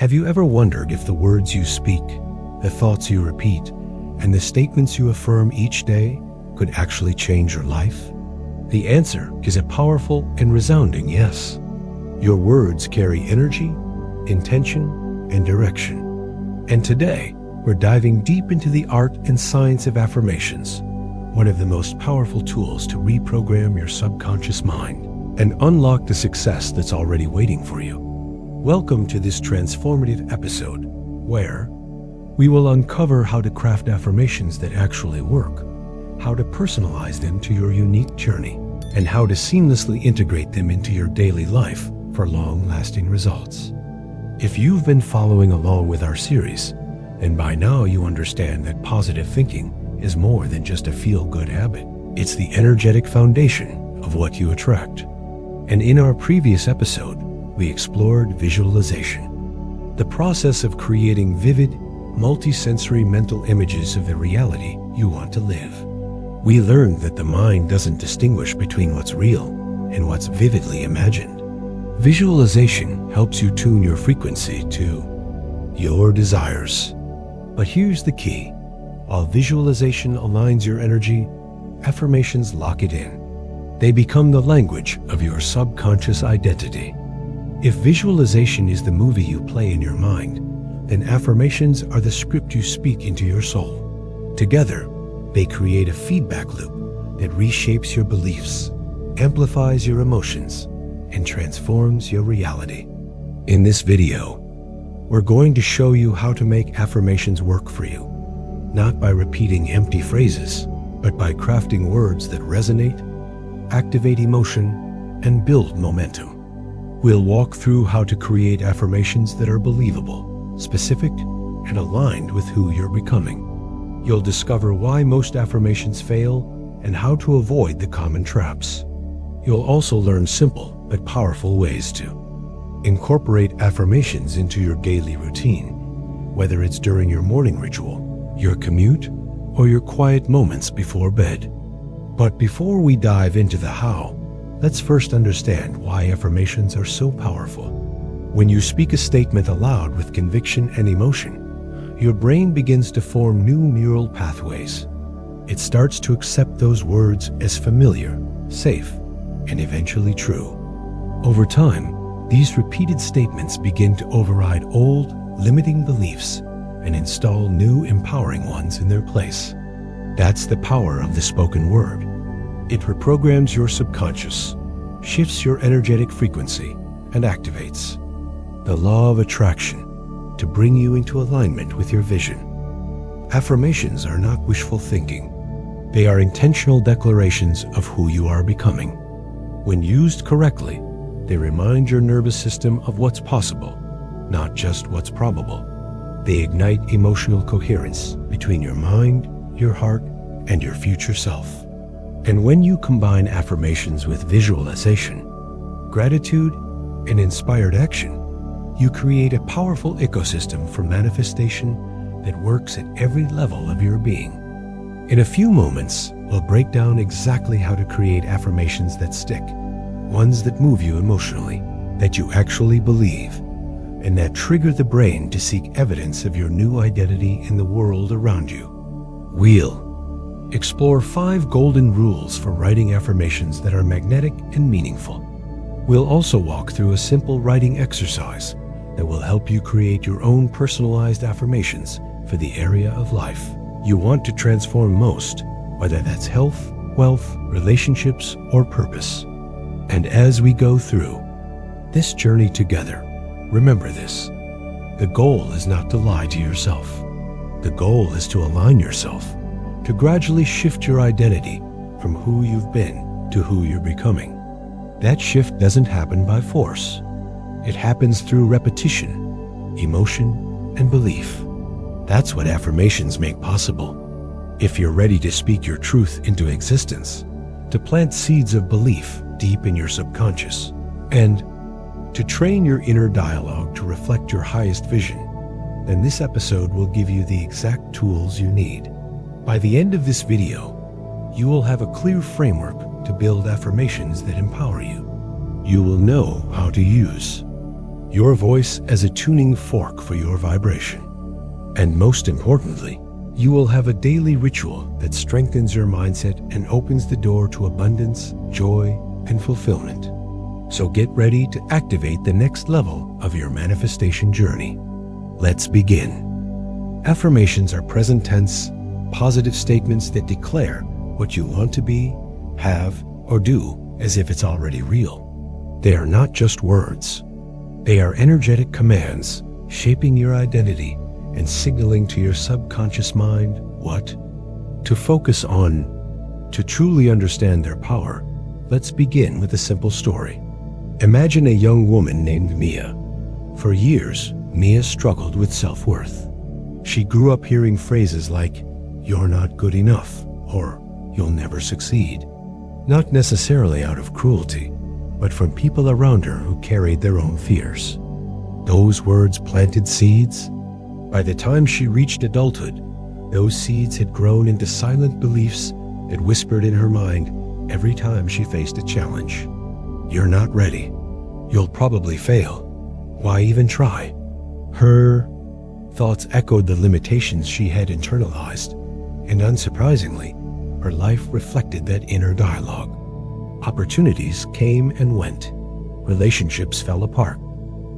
Have you ever wondered if the words you speak, the thoughts you repeat, and the statements you affirm each day could actually change your life? The answer is a powerful and resounding yes. Your words carry energy, intention, and direction. And today, we're diving deep into the art and science of affirmations, one of the most powerful tools to reprogram your subconscious mind and unlock the success that's already waiting for you. Welcome to this transformative episode, where we will uncover how to craft affirmations that actually work, how to personalize them to your unique journey, and how to seamlessly integrate them into your daily life for long-lasting results. If you've been following along with our series, then by now you understand that positive thinking is more than just a feel-good habit. It's the energetic foundation of what you attract. And in our previous episode, we explored visualization, the process of creating vivid, multi-sensory mental images of the reality you want to live. We learned that the mind doesn't distinguish between what's real and what's vividly imagined. Visualization helps you tune your frequency to your desires. But here's the key. While visualization aligns your energy, affirmations lock it in. They become the language of your subconscious identity. If visualization is the movie you play in your mind, then affirmations are the script you speak into your soul. Together, they create a feedback loop that reshapes your beliefs, amplifies your emotions, and transforms your reality. In this video, we're going to show you how to make affirmations work for you, not by repeating empty phrases, but by crafting words that resonate, activate emotion, and build momentum. We'll walk through how to create affirmations that are believable, specific, and aligned with who you're becoming. You'll discover why most affirmations fail and how to avoid the common traps. You'll also learn simple but powerful ways to incorporate affirmations into your daily routine, whether it's during your morning ritual, your commute, or your quiet moments before bed. But before we dive into the how, let's first understand why affirmations are so powerful. When you speak a statement aloud with conviction and emotion, your brain begins to form new neural pathways. It starts to accept those words as familiar, safe, and eventually true. Over time, these repeated statements begin to override old, limiting beliefs and install new, empowering ones in their place. That's the power of the spoken word. It reprograms your subconscious, shifts your energetic frequency, and activates the law of attraction to bring you into alignment with your vision. Affirmations are not wishful thinking. They are intentional declarations of who you are becoming. When used correctly, they remind your nervous system of what's possible, not just what's probable. They ignite emotional coherence between your mind, your heart, and your future self. And when you combine affirmations with visualization, gratitude, and inspired action, you create a powerful ecosystem for manifestation that works at every level of your being. In a few moments, we'll break down exactly how to create affirmations that stick, ones that move you emotionally, that you actually believe, and that trigger the brain to seek evidence of your new identity in the world around you. We'll explore 5 golden rules for writing affirmations that are magnetic and meaningful. We'll also walk through a simple writing exercise that will help you create your own personalized affirmations for the area of life you want to transform most, whether that's health, wealth, relationships, or purpose. And as we go through this journey together, remember this: the goal is not to lie to yourself. The goal is to align yourself, to gradually shift your identity from who you've been to who you're becoming. That shift doesn't happen by force. It happens through repetition, emotion, and belief. That's what affirmations make possible. If you're ready to speak your truth into existence, to plant seeds of belief deep in your subconscious, and to train your inner dialogue to reflect your highest vision, then this episode will give you the exact tools you need. By the end of this video, you will have a clear framework to build affirmations that empower you. You will know how to use your voice as a tuning fork for your vibration. And most importantly, you will have a daily ritual that strengthens your mindset and opens the door to abundance, joy, and fulfillment. So get ready to activate the next level of your manifestation journey. Let's begin. Affirmations are present tense, positive statements that declare what you want to be, have, or do as if it's already real. They are not just words. They are energetic commands shaping your identity and signaling to your subconscious mind what to focus on. To truly understand their power, let's begin with a simple story. Imagine a young woman named Mia. For years, Mia struggled with self-worth. She grew up hearing phrases like, "You're not good enough," or "You'll never succeed." Not necessarily out of cruelty, but from people around her who carried their own fears. Those words planted seeds. By the time she reached adulthood, those seeds had grown into silent beliefs that whispered in her mind every time she faced a challenge. "You're not ready. You'll probably fail. Why even try?" Her thoughts echoed the limitations she had internalized, and unsurprisingly, her life reflected that inner dialogue. Opportunities came and went. Relationships fell apart.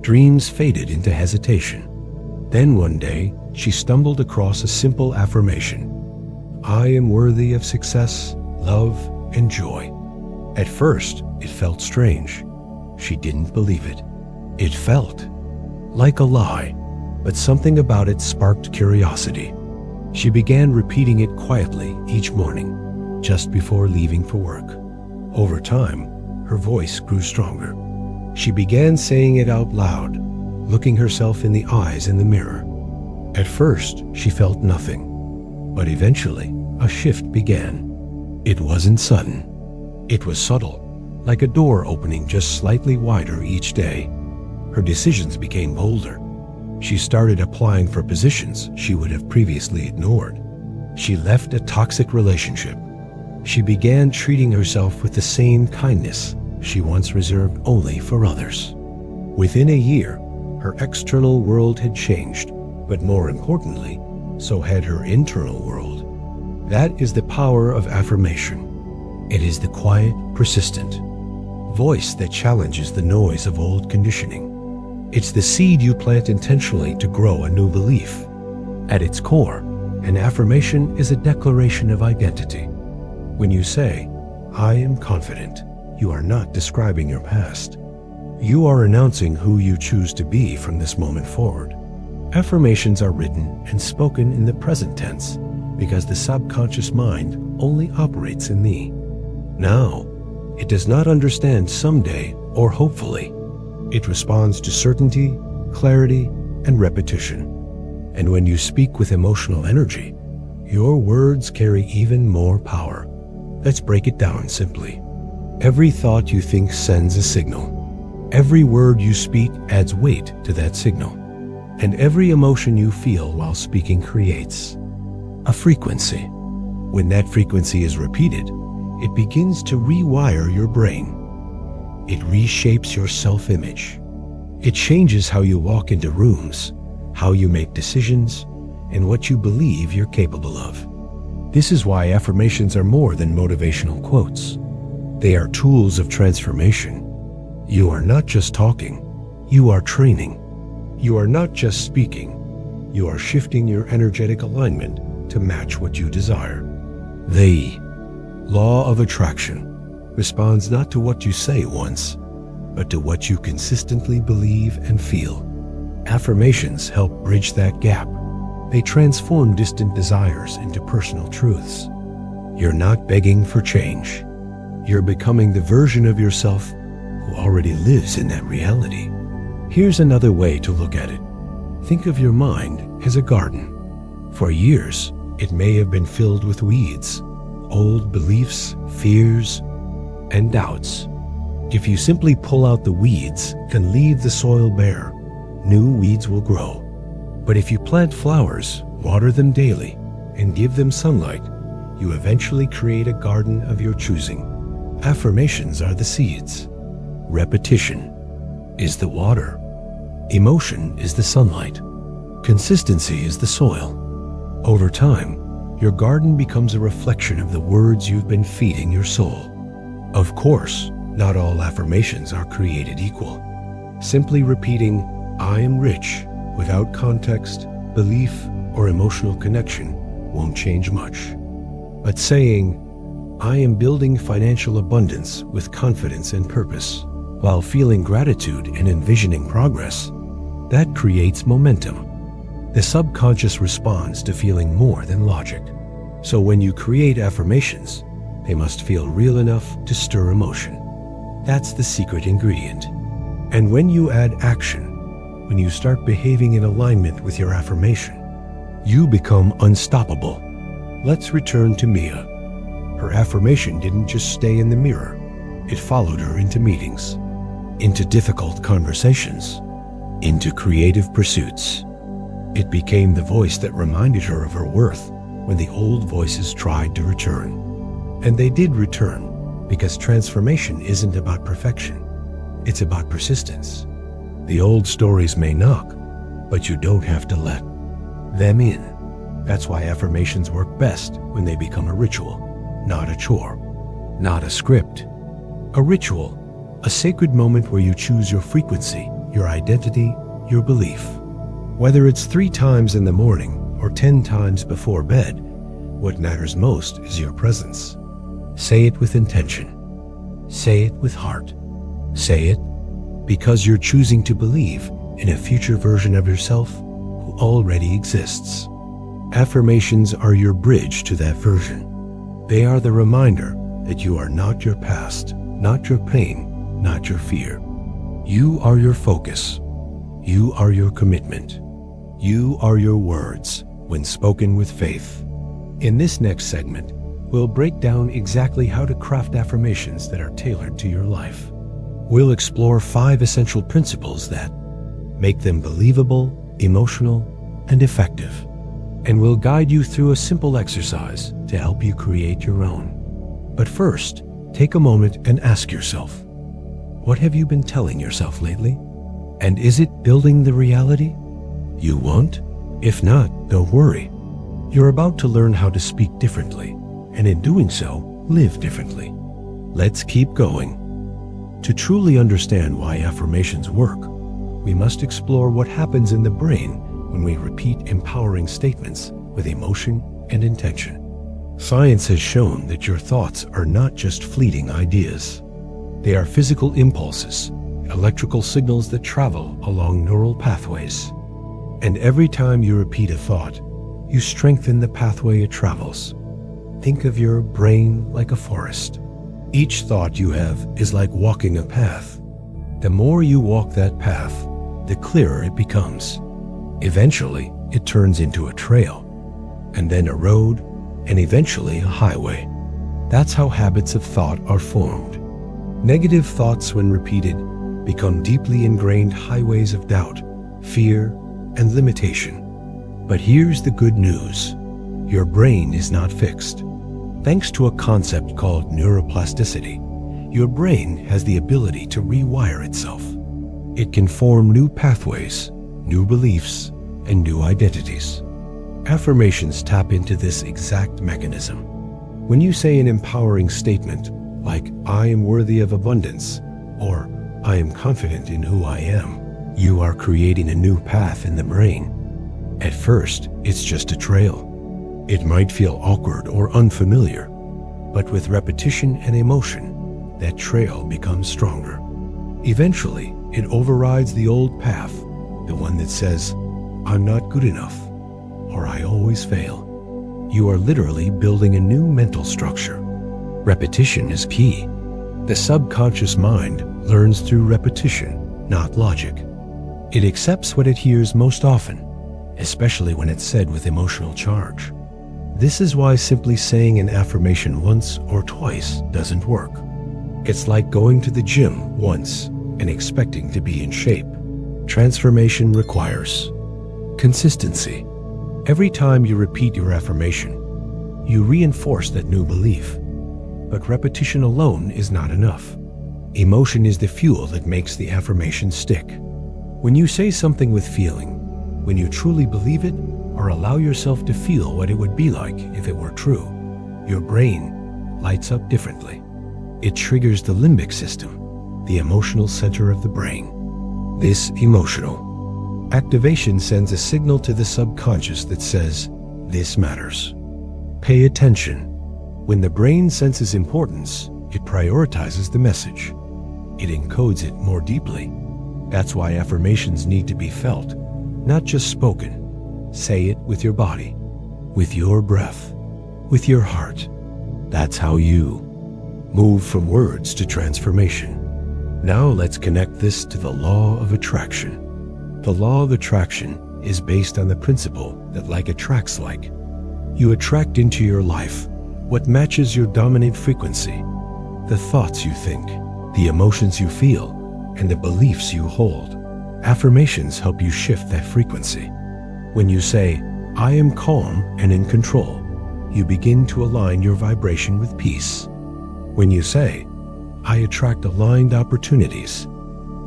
Dreams faded into hesitation. Then one day, she stumbled across a simple affirmation. "I am worthy of success, love, and joy." At first, it felt strange. She didn't believe it. It felt like a lie, but something about it sparked curiosity. She began repeating it quietly each morning, just before leaving for work. Over time, her voice grew stronger. She began saying it out loud, looking herself in the eyes in the mirror. At first, she felt nothing, but eventually, a shift began. It wasn't sudden. It was subtle, like a door opening just slightly wider each day. Her decisions became bolder. She started applying for positions she would have previously ignored. She left a toxic relationship. She began treating herself with the same kindness she once reserved only for others. Within a year, her external world had changed, but more importantly, so had her internal world. That is the power of affirmation. It is the quiet, persistent voice that challenges the noise of old conditioning. It's the seed you plant intentionally to grow a new belief. At its core, an affirmation is a declaration of identity. When you say, "I am confident," you are not describing your past. You are announcing who you choose to be from this moment forward. Affirmations are written and spoken in the present tense because the subconscious mind only operates in the now. It does not understand someday or hopefully. It responds to certainty, clarity, and repetition. And when you speak with emotional energy, your words carry even more power. Let's break it down simply. Every thought you think sends a signal. Every word you speak adds weight to that signal. And every emotion you feel while speaking creates a frequency. When that frequency is repeated, it begins to rewire your brain. It reshapes your self-image. It changes how you walk into rooms, how you make decisions, and what you believe you're capable of. This is why affirmations are more than motivational quotes. They are tools of transformation. You are not just talking, you are training. You are not just speaking, you are shifting your energetic alignment to match what you desire. The law of attraction responds not to what you say once, but to what you consistently believe and feel. Affirmations help bridge that gap. They transform distant desires into personal truths. You're not begging for change. You're becoming the version of yourself who already lives in that reality. Here's another way to look at it. Think of your mind as a garden. For years, it may have been filled with weeds, old beliefs, fears, and doubts. If you simply pull out the weeds and leave the soil bare, new weeds will grow. But if you plant flowers, water them daily, and give them sunlight, you eventually create a garden of your choosing. Affirmations are the seeds. Repetition is the water. Emotion is the sunlight. Consistency is the soil. Over time, your garden becomes a reflection of the words you've been feeding your soul. Of course, not all affirmations are created equal. Simply repeating, "I am rich," without context, belief, or emotional connection won't change much. But saying, "I am building financial abundance with confidence and purpose," while feeling gratitude and envisioning progress, that creates momentum. The subconscious responds to feeling more than logic. So when you create affirmations, they must feel real enough to stir emotion. That's the secret ingredient. And when you add action, when you start behaving in alignment with your affirmation, you become unstoppable. Let's return to Mia. Her affirmation didn't just stay in the mirror. It followed her into meetings, into difficult conversations, into creative pursuits. It became the voice that reminded her of her worth when the old voices tried to return. And they did return, because transformation isn't about perfection. It's about persistence. The old stories may knock, but you don't have to let them in. That's why affirmations work best when they become a ritual, not a chore, not a script. A ritual, a sacred moment where you choose your frequency, your identity, your belief. Whether it's 3 times in the morning or 10 times before bed, what matters most is your presence. Say it with intention. Say it with heart. Say it because you're choosing to believe in a future version of yourself who already exists. Affirmations are your bridge to that version. They are the reminder that you are not your past, not your pain, not your fear. You are your focus. You are your commitment. You are your words when spoken with faith. In this next segment, we'll break down exactly how to craft affirmations that are tailored to your life. We'll explore 5 essential principles that make them believable, emotional, and effective. And we'll guide you through a simple exercise to help you create your own. But first, take a moment and ask yourself, what have you been telling yourself lately? And is it building the reality you want? If not, don't worry. You're about to learn how to speak differently, and in doing so, live differently. Let's keep going. To truly understand why affirmations work, we must explore what happens in the brain when we repeat empowering statements with emotion and intention. Science has shown that your thoughts are not just fleeting ideas. They are physical impulses, electrical signals that travel along neural pathways. And every time you repeat a thought, you strengthen the pathway it travels. Think of your brain like a forest. Each thought you have is like walking a path. The more you walk that path, the clearer it becomes. Eventually, it turns into a trail, and then a road, and eventually a highway. That's how habits of thought are formed. Negative thoughts, when repeated, become deeply ingrained highways of doubt, fear, and limitation. But here's the good news. Your brain is not fixed. Thanks to a concept called neuroplasticity, your brain has the ability to rewire itself. It can form new pathways, new beliefs, and new identities. Affirmations tap into this exact mechanism. When you say an empowering statement like, "I am worthy of abundance," or "I am confident in who I am," you are creating a new path in the brain. At first, it's just a trail. It might feel awkward or unfamiliar, but with repetition and emotion, that trail becomes stronger. Eventually, it overrides the old path, the one that says, "I'm not good enough," or "I always fail." You are literally building a new mental structure. Repetition is key. The subconscious mind learns through repetition, not logic. It accepts what it hears most often, especially when it's said with emotional charge. This is why simply saying an affirmation once or twice doesn't work. It's like going to the gym once and expecting to be in shape. Transformation requires consistency. Every time you repeat your affirmation, you reinforce that new belief. But repetition alone is not enough. Emotion is the fuel that makes the affirmation stick. When you say something with feeling, when you truly believe it, or allow yourself to feel what it would be like if it were true, your brain lights up differently. It triggers the limbic system, the emotional center of the brain. This emotional activation sends a signal to the subconscious that says, "This matters. Pay attention." When the brain senses importance, it prioritizes the message. It encodes it more deeply. That's why affirmations need to be felt, not just spoken. Say it with your body, with your breath, with your heart. That's how you move from words to transformation. Now let's connect this to the law of attraction. The law of attraction is based on the principle that like attracts like. You attract into your life what matches your dominant frequency, the thoughts you think, the emotions you feel, and the beliefs you hold. Affirmations help you shift that frequency. When you say, "I am calm and in control," you begin to align your vibration with peace. When you say, "I attract aligned opportunities,"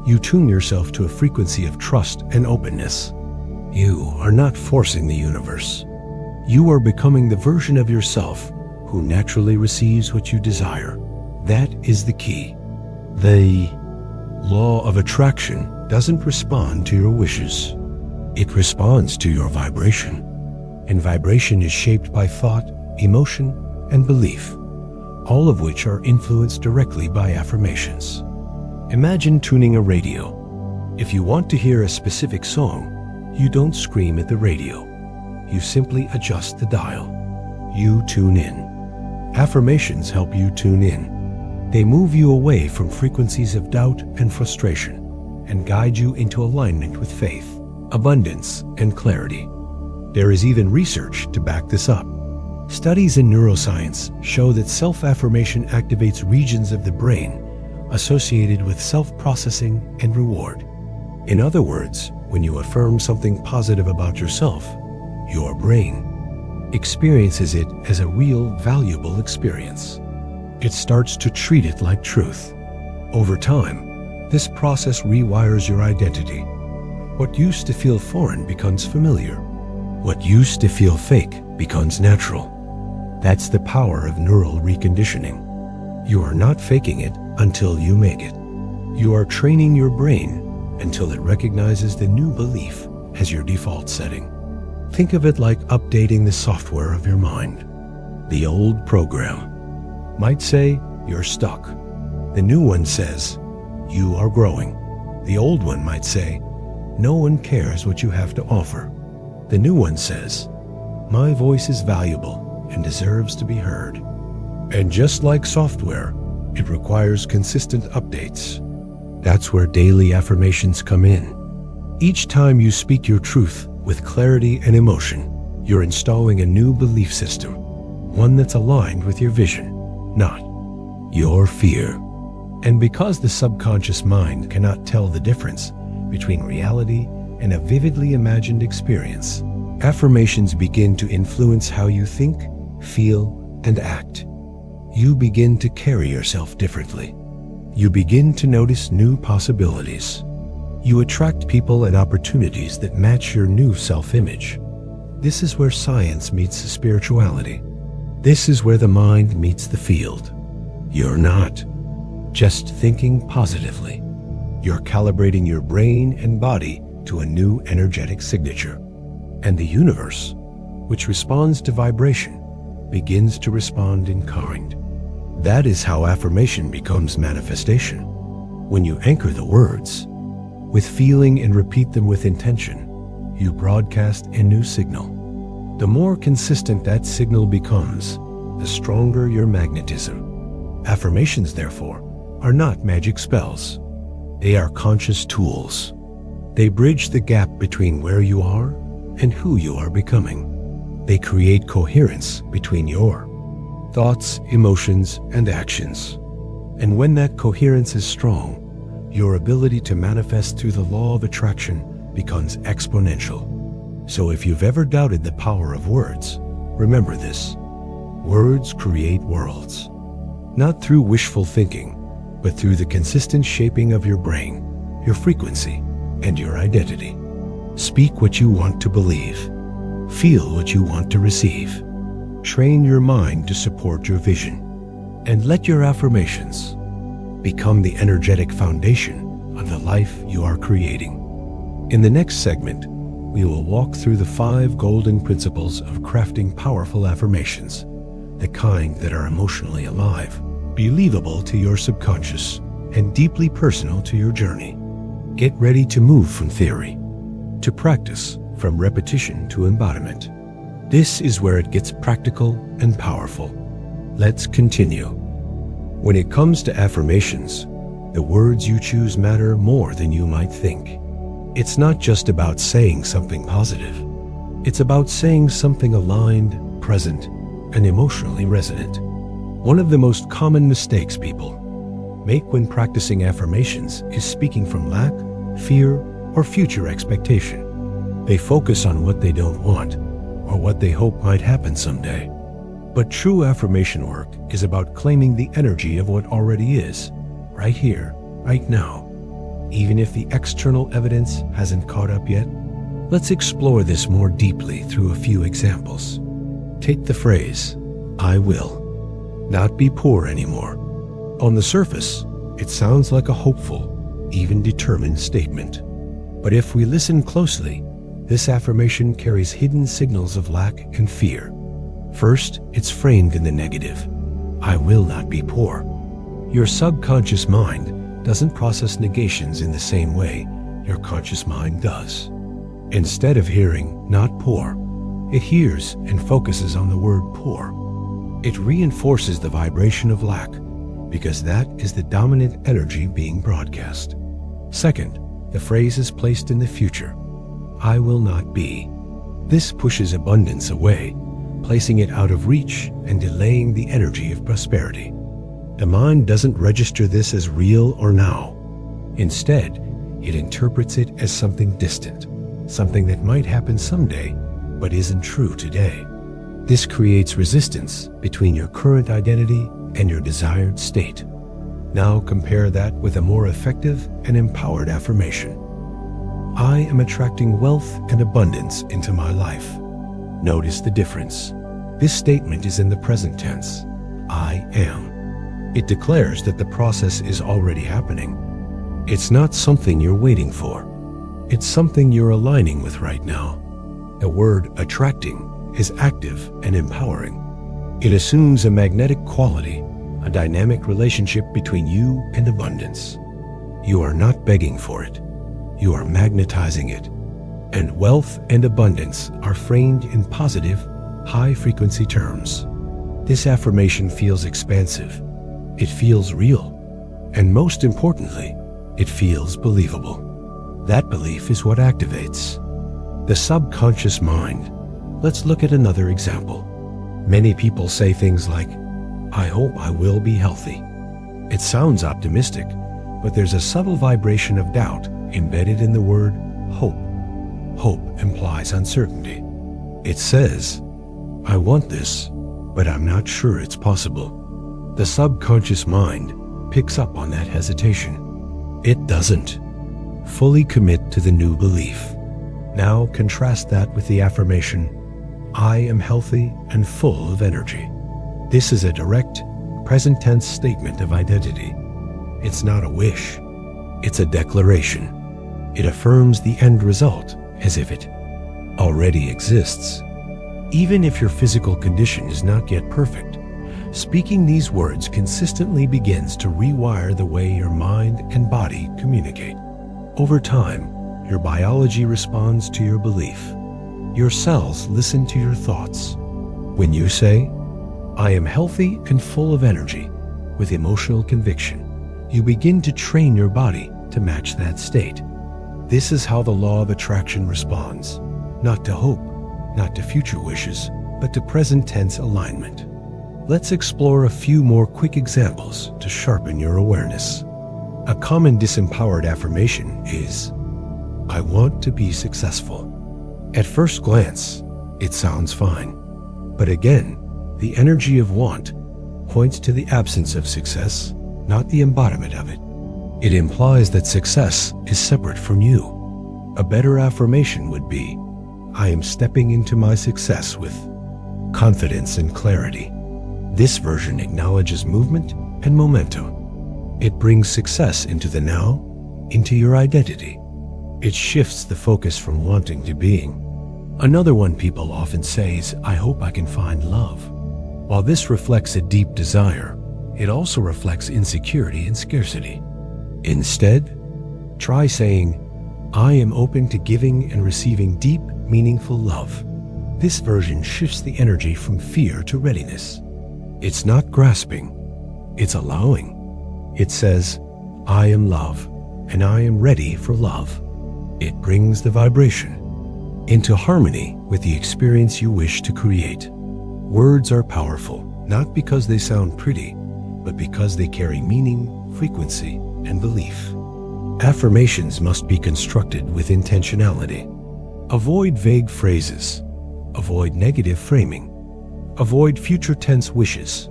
you tune yourself to a frequency of trust and openness. You are not forcing the universe. You are becoming the version of yourself who naturally receives what you desire. That is the key. The law of attraction doesn't respond to your wishes. It responds to your vibration. And vibration is shaped by thought, emotion, and belief, all of which are influenced directly by affirmations. Imagine tuning a radio. If you want to hear a specific song, you don't scream at the radio. You simply adjust the dial. You tune in. Affirmations help you tune in. They move you away from frequencies of doubt and frustration and guide you into alignment with faith, abundance, and clarity. There is even research to back this up. Studies in neuroscience show that self-affirmation activates regions of the brain associated with self-processing and reward. In other words, when you affirm something positive about yourself, your brain experiences it as a real, valuable experience. It starts to treat it like truth. Over time, this process rewires your identity. What used to feel foreign becomes familiar. What used to feel fake becomes natural. That's the power of neural reconditioning. You are not faking it until you make it. You are training your brain until it recognizes the new belief as your default setting. Think of it like updating the software of your mind. The old program might say, "You're stuck." The new one says, "You are growing." The old one might say, "No one cares what you have to offer." The new one says, "My voice is valuable and deserves to be heard." And just like software, it requires consistent updates. That's where daily affirmations come in. Each time you speak your truth with clarity and emotion, you're installing a new belief system, one that's aligned with your vision, not your fear. And because the subconscious mind cannot tell the difference between reality and a vividly imagined experience, affirmations begin to influence how you think, feel, and act. You begin to carry yourself differently. You begin to notice new possibilities. You attract people and opportunities that match your new self-image. This is where science meets spirituality. This is where the mind meets the field. You're not just thinking positively. You're calibrating your brain and body to a new energetic signature. And the universe, which responds to vibration, begins to respond in kind. That is how affirmation becomes manifestation. When you anchor the words with feeling and repeat them with intention, you broadcast a new signal. The more consistent that signal becomes, the stronger your magnetism. Affirmations, therefore, are not magic spells. They are conscious tools. They bridge the gap between where you are and who you are becoming. They create coherence between your thoughts, emotions, and actions. And when that coherence is strong, your ability to manifest through the law of attraction becomes exponential. So if you've ever doubted the power of words, remember this. Words create worlds. Not through wishful thinking, but through the consistent shaping of your brain, your frequency, and your identity. Speak what you want to believe. Feel what you want to receive. Train your mind to support your vision. And let your affirmations become the energetic foundation of the life you are creating. In the next segment, we will walk through the 5 golden principles of crafting powerful affirmations, the kind that are emotionally alive, believable to your subconscious, and deeply personal to your journey. Get ready to move from theory to practice, from repetition to embodiment. This is where it gets practical and powerful. Let's continue. When it comes to affirmations, the words you choose matter more than you might think. It's not just about saying something positive. It's about saying something aligned, present, and emotionally resonant. One of the most common mistakes people make when practicing affirmations is speaking from lack, fear, or future expectation. They focus on what they don't want or what they hope might happen someday. But true affirmation work is about claiming the energy of what already is, right here, right now. Even if the external evidence hasn't caught up yet, let's explore this more deeply through a few examples. Take the phrase, "I will not be poor anymore." On the surface, it sounds like a hopeful, even determined statement. But if we listen closely, this affirmation carries hidden signals of lack and fear. First, it's framed in the negative. I will not be poor. Your subconscious mind doesn't process negations in the same way your conscious mind does. Instead of hearing not poor, it hears and focuses on the word poor. It reinforces the vibration of lack because that is the dominant energy being broadcast. Second, the phrase is placed in the future. I will not be. This pushes abundance away, placing it out of reach and delaying the energy of prosperity. The mind doesn't register this as real or now. Instead, it interprets it as something distant, something that might happen someday, but isn't true today. This creates resistance between your current identity and your desired state. Now compare that with a more effective and empowered affirmation. I am attracting wealth and abundance into my life. Notice the difference. This statement is in the present tense. I am. It declares that the process is already happening. It's not something you're waiting for. It's something you're aligning with right now. The word attracting is active and empowering. It assumes a magnetic quality, a dynamic relationship between you and abundance. You are not begging for it. You are magnetizing it. And wealth and abundance are framed in positive, high-frequency terms. This affirmation feels expansive. It feels real. And most importantly, it feels believable. That belief is what activates the subconscious mind. Let's look at another example. Many people say things like, I hope I will be healthy. It sounds optimistic, but there's a subtle vibration of doubt embedded in the word hope. Hope implies uncertainty. It says, I want this, but I'm not sure it's possible. The subconscious mind picks up on that hesitation. It doesn't fully commit to the new belief. Now contrast that with the affirmation, I am healthy and full of energy. This is a direct, present tense statement of identity. It's not a wish. It's a declaration. It affirms the end result as if it already exists. Even if your physical condition is not yet perfect, speaking these words consistently begins to rewire the way your mind and body communicate. Over time, your biology responds to your belief. Your cells listen to your thoughts. When you say, I am healthy and full of energy, with emotional conviction, you begin to train your body to match that state. This is how the law of attraction responds, not to hope, not to future wishes, but to present tense alignment. Let's explore a few more quick examples to sharpen your awareness. A common disempowered affirmation is, I want to be successful. At first glance, it sounds fine. But again, the energy of want points to the absence of success, not the embodiment of it. It implies that success is separate from you. A better affirmation would be, I am stepping into my success with confidence and clarity. This version acknowledges movement and momentum. It brings success into the now, into your identity. It shifts the focus from wanting to being. Another one people often say is, I hope I can find love. While this reflects a deep desire, it also reflects insecurity and scarcity. Instead, try saying, I am open to giving and receiving deep, meaningful love. This version shifts the energy from fear to readiness. It's not grasping, it's allowing. It says, I am love, and I am ready for love. It brings the vibration into harmony with the experience you wish to create. Words are powerful, not because they sound pretty, but because they carry meaning, frequency, and belief. Affirmations must be constructed with intentionality. Avoid vague phrases. Avoid negative framing. Avoid future tense wishes.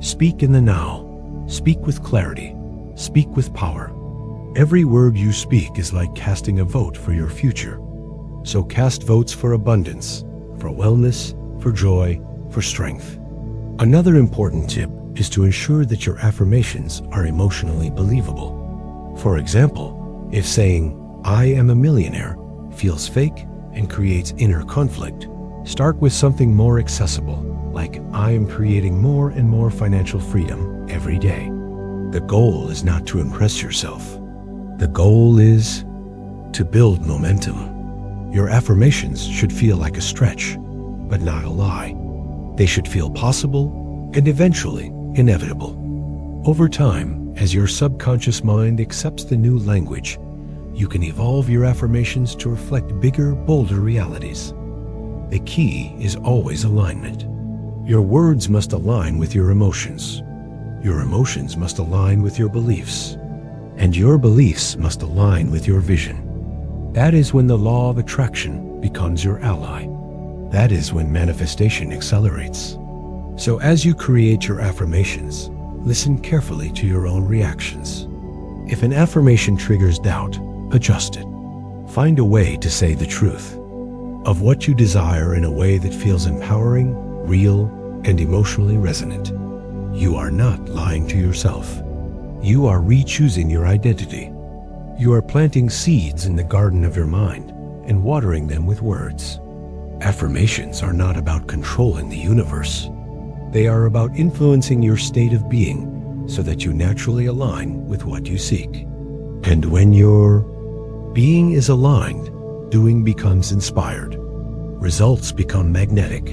Speak in the now. Speak with clarity. Speak with power. Every word you speak is like casting a vote for your future. So cast votes for abundance, for wellness, for joy, for strength. Another important tip is to ensure that your affirmations are emotionally believable. For example, if saying, I am a millionaire, feels fake and creates inner conflict, start with something more accessible, like I am creating more and more financial freedom every day. The goal is not to impress yourself. The goal is to build momentum. Your affirmations should feel like a stretch, but not a lie. They should feel possible and eventually inevitable. Over time, as your subconscious mind accepts the new language, you can evolve your affirmations to reflect bigger, bolder realities. The key is always alignment. Your words must align with your emotions. Your emotions must align with your beliefs. And your beliefs must align with your vision. That is when the law of attraction becomes your ally. That is when manifestation accelerates. So as you create your affirmations, listen carefully to your own reactions. If an affirmation triggers doubt, adjust it. Find a way to say the truth of what you desire in a way that feels empowering, real, and emotionally resonant. You are not lying to yourself. You are re-choosing your identity. You are planting seeds in the garden of your mind and watering them with words. Affirmations are not about controlling the universe. They are about influencing your state of being so that you naturally align with what you seek. And when your being is aligned, doing becomes inspired. Results become magnetic.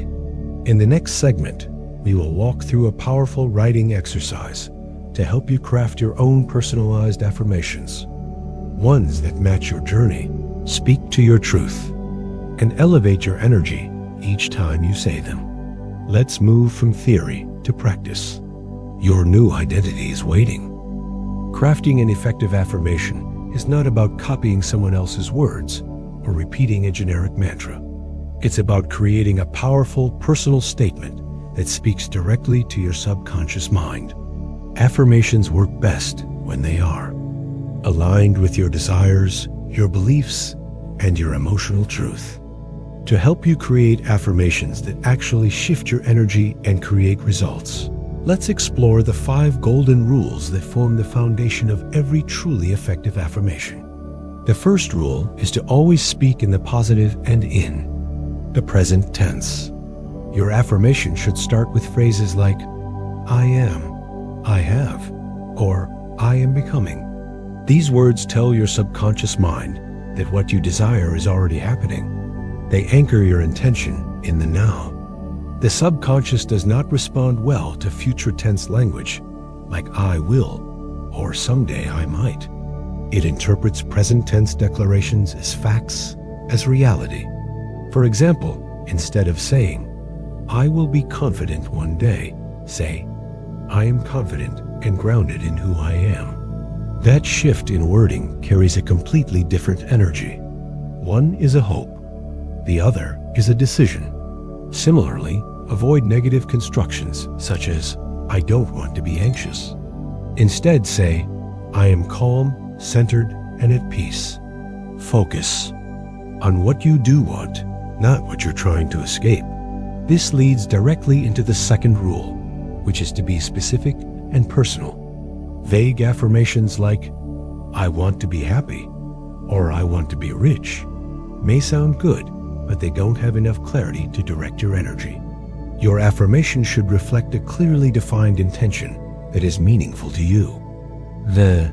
In the next segment, we will walk through a powerful writing exercise to help you craft your own personalized affirmations. Ones that match your journey, speak to your truth, and elevate your energy each time you say them. Let's move from theory to practice. Your new identity is waiting. Crafting an effective affirmation is not about copying someone else's words or repeating a generic mantra. It's about creating a powerful personal statement that speaks directly to your subconscious mind. Affirmations work best when they are aligned with your desires, your beliefs, and your emotional truth. To help you create affirmations that actually shift your energy and create results, let's explore the 5 golden rules that form the foundation of every truly effective affirmation. The first rule is to always speak in the positive and in the present tense. Your affirmation should start with phrases like, I am, I have, or I am becoming. These words tell your subconscious mind that what you desire is already happening. They anchor your intention in the now. The subconscious does not respond well to future tense language like I will or someday I might. It interprets present tense declarations as facts, as reality. For example, instead of saying, I will be confident one day, say, I am confident and grounded in who I am. That shift in wording carries a completely different energy. One is a hope. The other is a decision. Similarly, avoid negative constructions such as, I don't want to be anxious. Instead say, I am calm, centered, and at peace. Focus on what you do want, not what you're trying to escape. This leads directly into the second rule, which is to be specific and personal. Vague affirmations like, "I want to be happy," or "I want to be rich," may sound good, but they don't have enough clarity to direct your energy. Your affirmation should reflect a clearly defined intention that is meaningful to you. The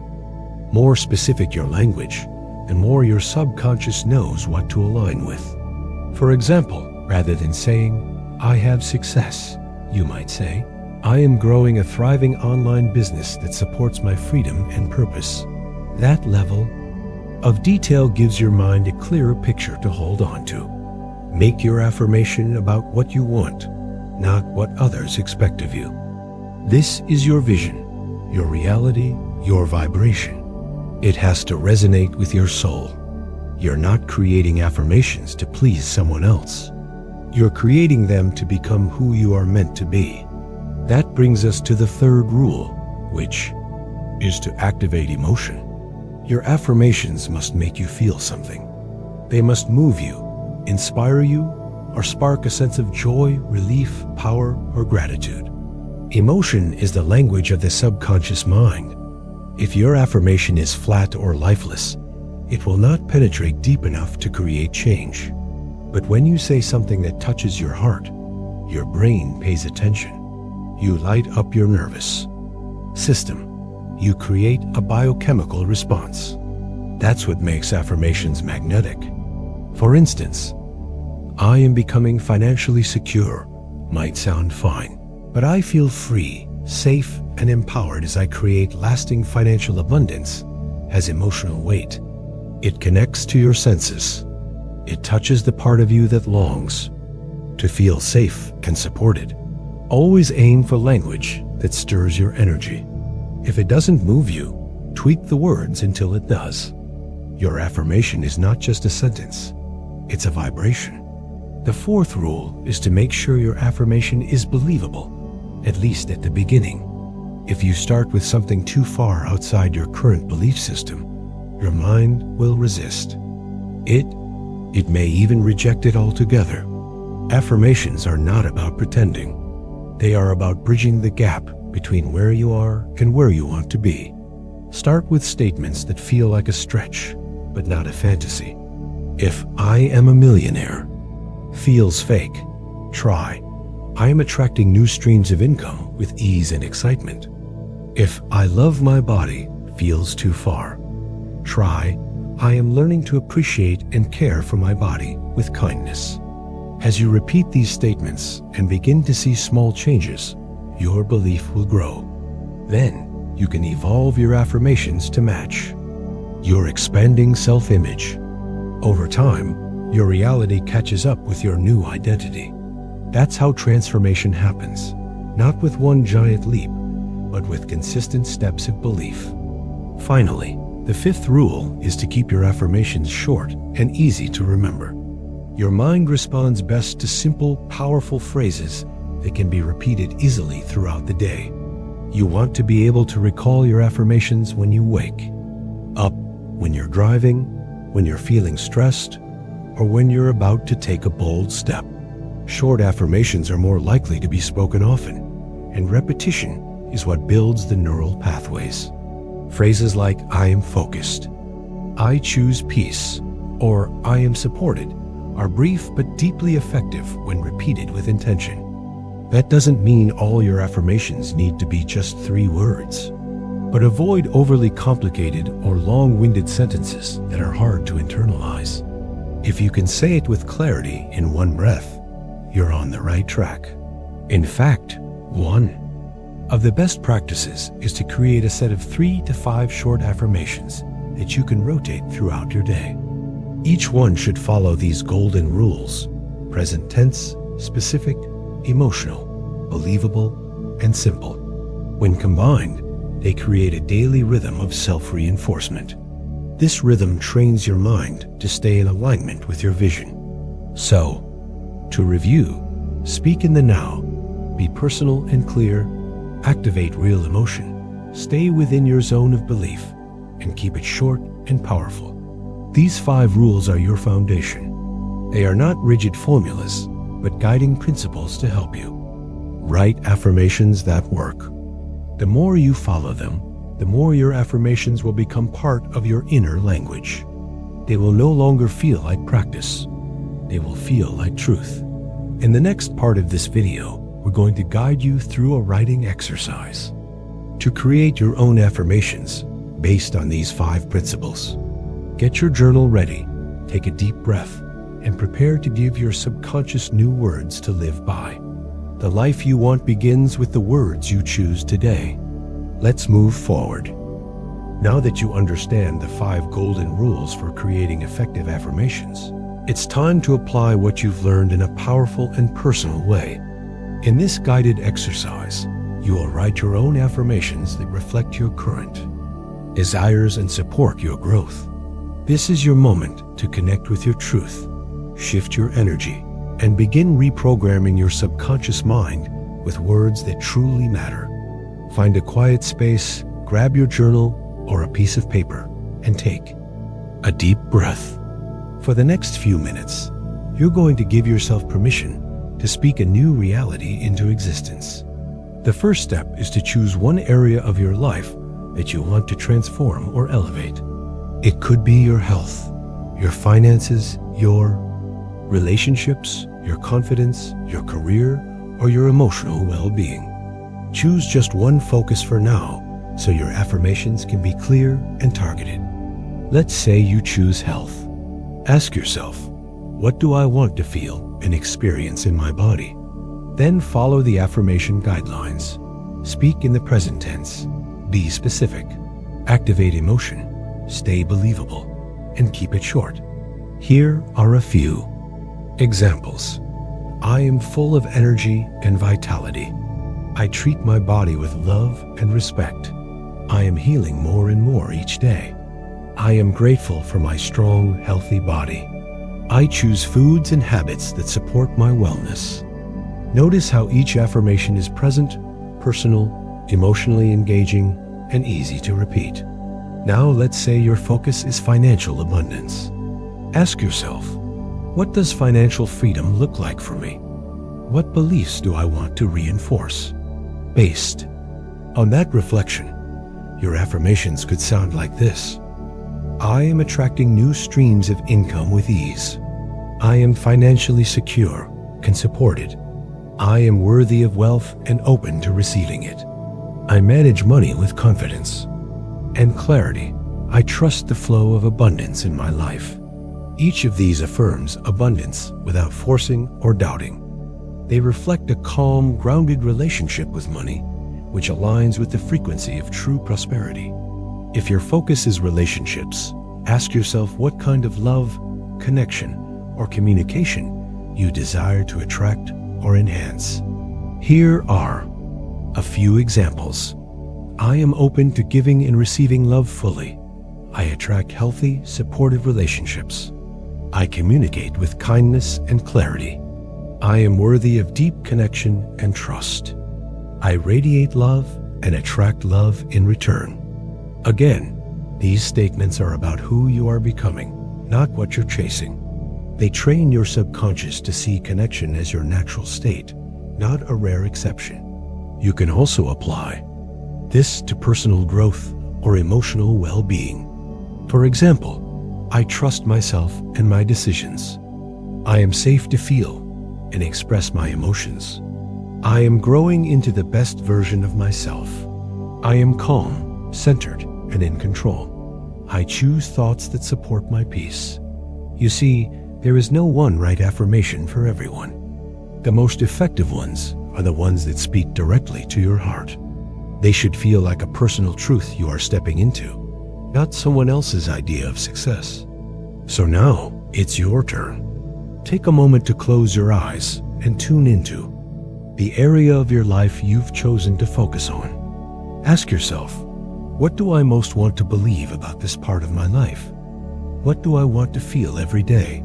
more specific your language, the more your subconscious knows what to align with. For example, rather than saying, "I have success," you might say, "I am growing a thriving online business that supports my freedom and purpose." That level of detail gives your mind a clearer picture to hold on to. Make your affirmation about what you want, not what others expect of you. This is your vision, your reality, your vibration. It has to resonate with your soul. You're not creating affirmations to please someone else. You're creating them to become who you are meant to be. That brings us to the third rule, which is to activate emotion. Your affirmations must make you feel something. They must move you, inspire you, or spark a sense of joy, relief, power, or gratitude. Emotion is the language of the subconscious mind. If your affirmation is flat or lifeless, it will not penetrate deep enough to create change. But when you say something that touches your heart, your brain pays attention. You light up your nervous system. You create a biochemical response. That's what makes affirmations magnetic. For instance, "I am becoming financially secure" might sound fine, but "I feel free, safe, and empowered as I create lasting financial abundance" has emotional weight. It connects to your senses. It touches the part of you that longs to feel safe and supported. Always aim for language that stirs your energy. If it doesn't move you, tweak the words until it does. Your affirmation is not just a sentence, it's a vibration. The fourth rule is to make sure your affirmation is believable, at least at the beginning. If you start with something too far outside your current belief system, your mind will resist. It may even reject it altogether. Affirmations are not about pretending. They are about bridging the gap between where you are and where you want to be. Start with statements that feel like a stretch, but not a fantasy. If "I am a millionaire" feels fake, try "I am attracting new streams of income with ease and excitement." If "I love my body" feels too far, try "I am learning to appreciate and care for my body with kindness." As you repeat these statements and begin to see small changes, your belief will grow. Then you can evolve your affirmations to match your expanding self-image. Over time, your reality catches up with your new identity. That's how transformation happens, not with one giant leap, but with consistent steps of belief. Finally, the fifth rule is to keep your affirmations short and easy to remember. Your mind responds best to simple, powerful phrases that can be repeated easily throughout the day. You want to be able to recall your affirmations when you wake up, when you're driving, when you're feeling stressed, or when you're about to take a bold step. Short affirmations are more likely to be spoken often, and repetition is what builds the neural pathways. Phrases like "I am focused," "I choose peace," or "I am supported" are brief but deeply effective when repeated with intention. That doesn't mean all your affirmations need to be just 3 words, but avoid overly complicated or long-winded sentences that are hard to internalize. If you can say it with clarity in one breath, you're on the right track. In fact, one of the best practices is to create a set of 3 to 5 short affirmations that you can rotate throughout your day. Each one should follow these golden rules: present tense, specific, emotional, believable, and simple. When combined, they create a daily rhythm of self-reinforcement. This rhythm trains your mind to stay in alignment with your vision. So, to review, speak in the now, be personal and clear, activate real emotion, stay within your zone of belief, and keep it short and powerful. These 5 rules are your foundation. They are not rigid formulas, but guiding principles to help you. Write affirmations that work. The more you follow them, the more your affirmations will become part of your inner language. They will no longer feel like practice. They will feel like truth. In the next part of this video, we're going to guide you through a writing exercise to create your own affirmations based on these 5 principles. Get your journal ready, take a deep breath, and prepare to give your subconscious new words to live by. The life you want begins with the words you choose today. Let's move forward. Now that you understand the 5 golden rules for creating effective affirmations, it's time to apply what you've learned in a powerful and personal way. In this guided exercise, you will write your own affirmations that reflect your current desires and support your growth. This is your moment to connect with your truth, shift your energy, and begin reprogramming your subconscious mind with words that truly matter. Find a quiet space, grab your journal or a piece of paper, and take a deep breath. For the next few minutes, you're going to give yourself permission to speak a new reality into existence. The first step is to choose one area of your life that you want to transform or elevate. It could be your health, your finances, your relationships, your confidence, your career, or your emotional well-being. Choose just one focus for now so your affirmations can be clear and targeted. Let's say you choose health. Ask yourself, what do I want to feel and experience in my body? Then follow the affirmation guidelines. Speak in the present tense. Be specific. Activate emotion. Stay believable. And keep it short. Here are a few examples. I am full of energy and vitality. I treat my body with love and respect. I am healing more and more each day. I am grateful for my strong, healthy body. I choose foods and habits that support my wellness. Notice how each affirmation is present, personal, emotionally engaging, and easy to repeat. Now let's say your focus is financial abundance. Ask yourself, what does financial freedom look like for me? What beliefs do I want to reinforce? Based on that reflection, your affirmations could sound like this. I am attracting new streams of income with ease. I am financially secure and supported. I am worthy of wealth and open to receiving it. I manage money with confidence and clarity. I trust the flow of abundance in my life. Each of these affirms abundance without forcing or doubting. They reflect a calm, grounded relationship with money, which aligns with the frequency of true prosperity. If your focus is relationships, ask yourself what kind of love, connection, or communication you desire to attract or enhance. Here are a few examples. I am open to giving and receiving love fully. I attract healthy, supportive relationships. I communicate with kindness and clarity. I am worthy of deep connection and trust. I radiate love and attract love in return. Again, these statements are about who you are becoming, not what you're chasing. They train your subconscious to see connection as your natural state, not a rare exception. You can also apply this to personal growth or emotional well-being. For example, I trust myself and my decisions. I am safe to feel and express my emotions. I am growing into the best version of myself. I am calm, centered, and in control. I choose thoughts that support my peace. You see, there is no one right affirmation for everyone. The most effective ones are the ones that speak directly to your heart. They should feel like a personal truth you are stepping into, not someone else's idea of success. So now, it's your turn. Take a moment to close your eyes and tune into the area of your life you've chosen to focus on. Ask yourself, what do I most want to believe about this part of my life? What do I want to feel every day?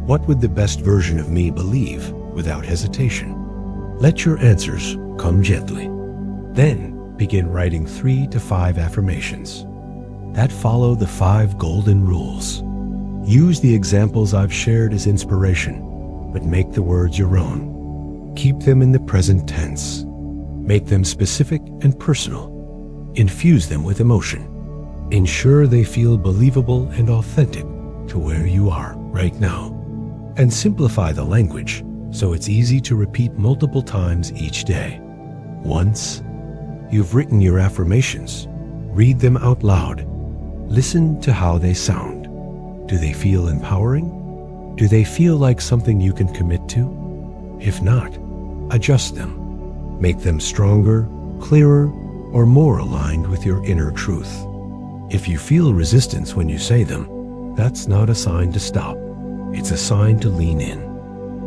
What would the best version of me believe without hesitation? Let your answers come gently. Then begin writing 3 to 5 affirmations that follow the 5 golden rules. Use the examples I've shared as inspiration, but make the words your own. Keep them in the present tense. Make them specific and personal. Infuse them with emotion. Ensure they feel believable and authentic to where you are right now. And simplify the language so it's easy to repeat multiple times each day. Once you've written your affirmations, read them out loud. Listen to how they sound. Do they feel empowering? Do they feel like something you can commit to? If not, adjust them. Make them stronger, clearer, or more aligned with your inner truth. If you feel resistance when you say them, that's not a sign to stop. It's a sign to lean in.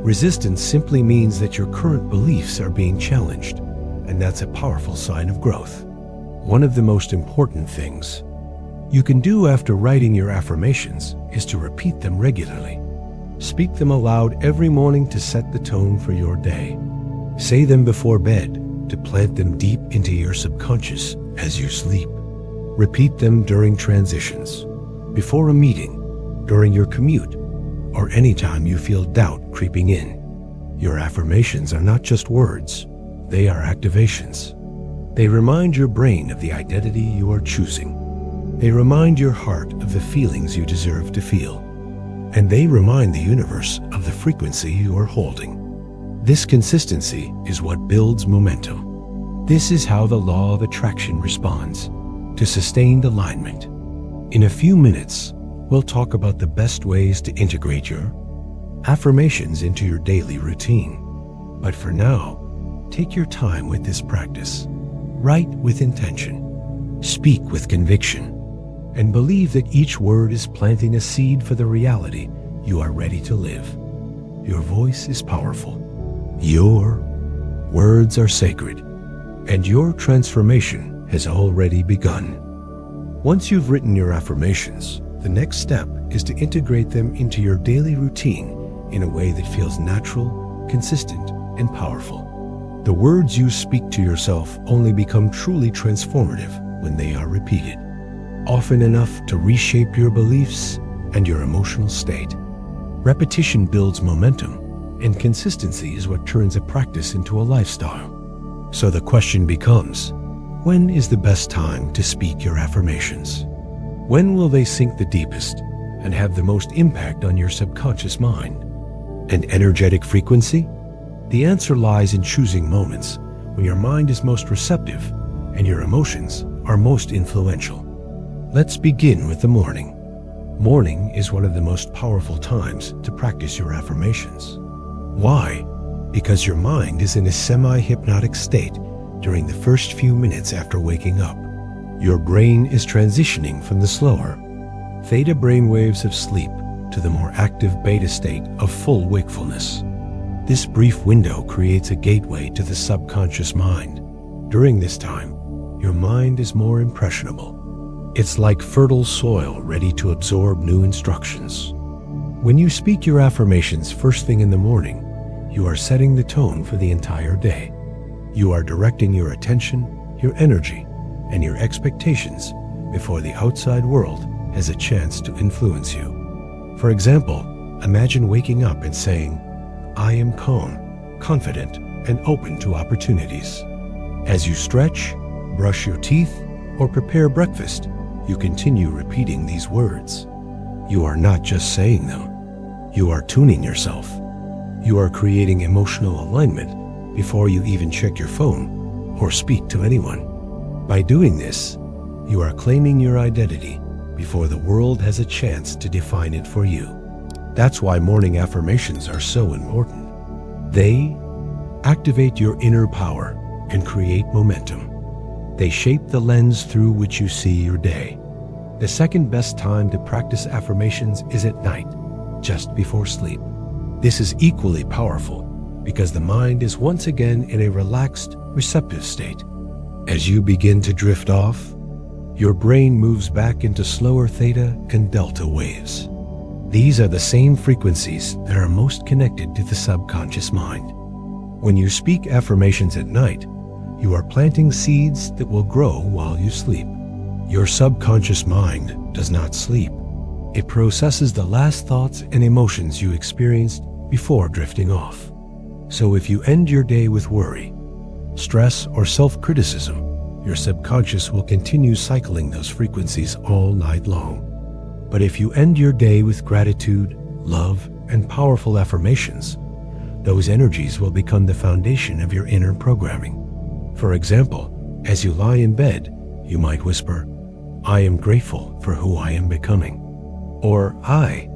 Resistance simply means that your current beliefs are being challenged, and that's a powerful sign of growth. One of the most important things you can do after writing your affirmations is to repeat them regularly. Speak them aloud every morning to set the tone for your day. Say them before bed to plant them deep into your subconscious as you sleep. Repeat them during transitions, before a meeting, during your commute, or anytime you feel doubt creeping in. Your affirmations are not just words, they are activations. They remind your brain of the identity you are choosing. They remind your heart of the feelings you deserve to feel. And they remind the universe of the frequency you are holding. This consistency is what builds momentum. This is how the law of attraction responds to sustained alignment. In a few minutes, we'll talk about the best ways to integrate your affirmations into your daily routine. But for now, take your time with this practice. Write with intention. Speak with conviction. And believe that each word is planting a seed for the reality you are ready to live. Your voice is powerful. Your words are sacred. And your transformation has already begun. Once you've written your affirmations, the next step is to integrate them into your daily routine in a way that feels natural, consistent, and powerful. The words you speak to yourself only become truly transformative when they are repeated, often enough to reshape your beliefs and your emotional state. Repetition builds momentum, and consistency is what turns a practice into a lifestyle. So the question becomes, when is the best time to speak your affirmations? When will they sink the deepest and have the most impact on your subconscious mind? An energetic frequency? The answer lies in choosing moments when your mind is most receptive and your emotions are most influential. Let's begin with the morning. Morning is one of the most powerful times to practice your affirmations. Why? Because your mind is in a semi-hypnotic state during the first few minutes after waking up. Your brain is transitioning from the slower theta brainwaves of sleep to the more active beta state of full wakefulness. This brief window creates a gateway to the subconscious mind. During this time, your mind is more impressionable. It's like fertile soil ready to absorb new instructions. When you speak your affirmations first thing in the morning, you are setting the tone for the entire day. You are directing your attention, your energy, and your expectations before the outside world has a chance to influence you. For example, imagine waking up and saying, "I am calm, confident, and open to opportunities." As you stretch, brush your teeth, or prepare breakfast, you continue repeating these words. You are not just saying them. You are tuning yourself. You are creating emotional alignment before you even check your phone or speak to anyone. By doing this, you are claiming your identity before the world has a chance to define it for you. That's why morning affirmations are so important. They activate your inner power and create momentum. They shape the lens through which you see your day. The second best time to practice affirmations is at night, just before sleep. This is equally powerful because the mind is once again in a relaxed, receptive state. As you begin to drift off, your brain moves back into slower theta and delta waves. These are the same frequencies that are most connected to the subconscious mind. When you speak affirmations at night, you are planting seeds that will grow while you sleep. Your subconscious mind does not sleep. It processes the last thoughts and emotions you experienced before drifting off. So if you end your day with worry, stress, or self-criticism, your subconscious will continue cycling those frequencies all night long. But if you end your day with gratitude, love, and powerful affirmations, those energies will become the foundation of your inner programming. For example, as you lie in bed, you might whisper, "I am grateful for who I am becoming," or "I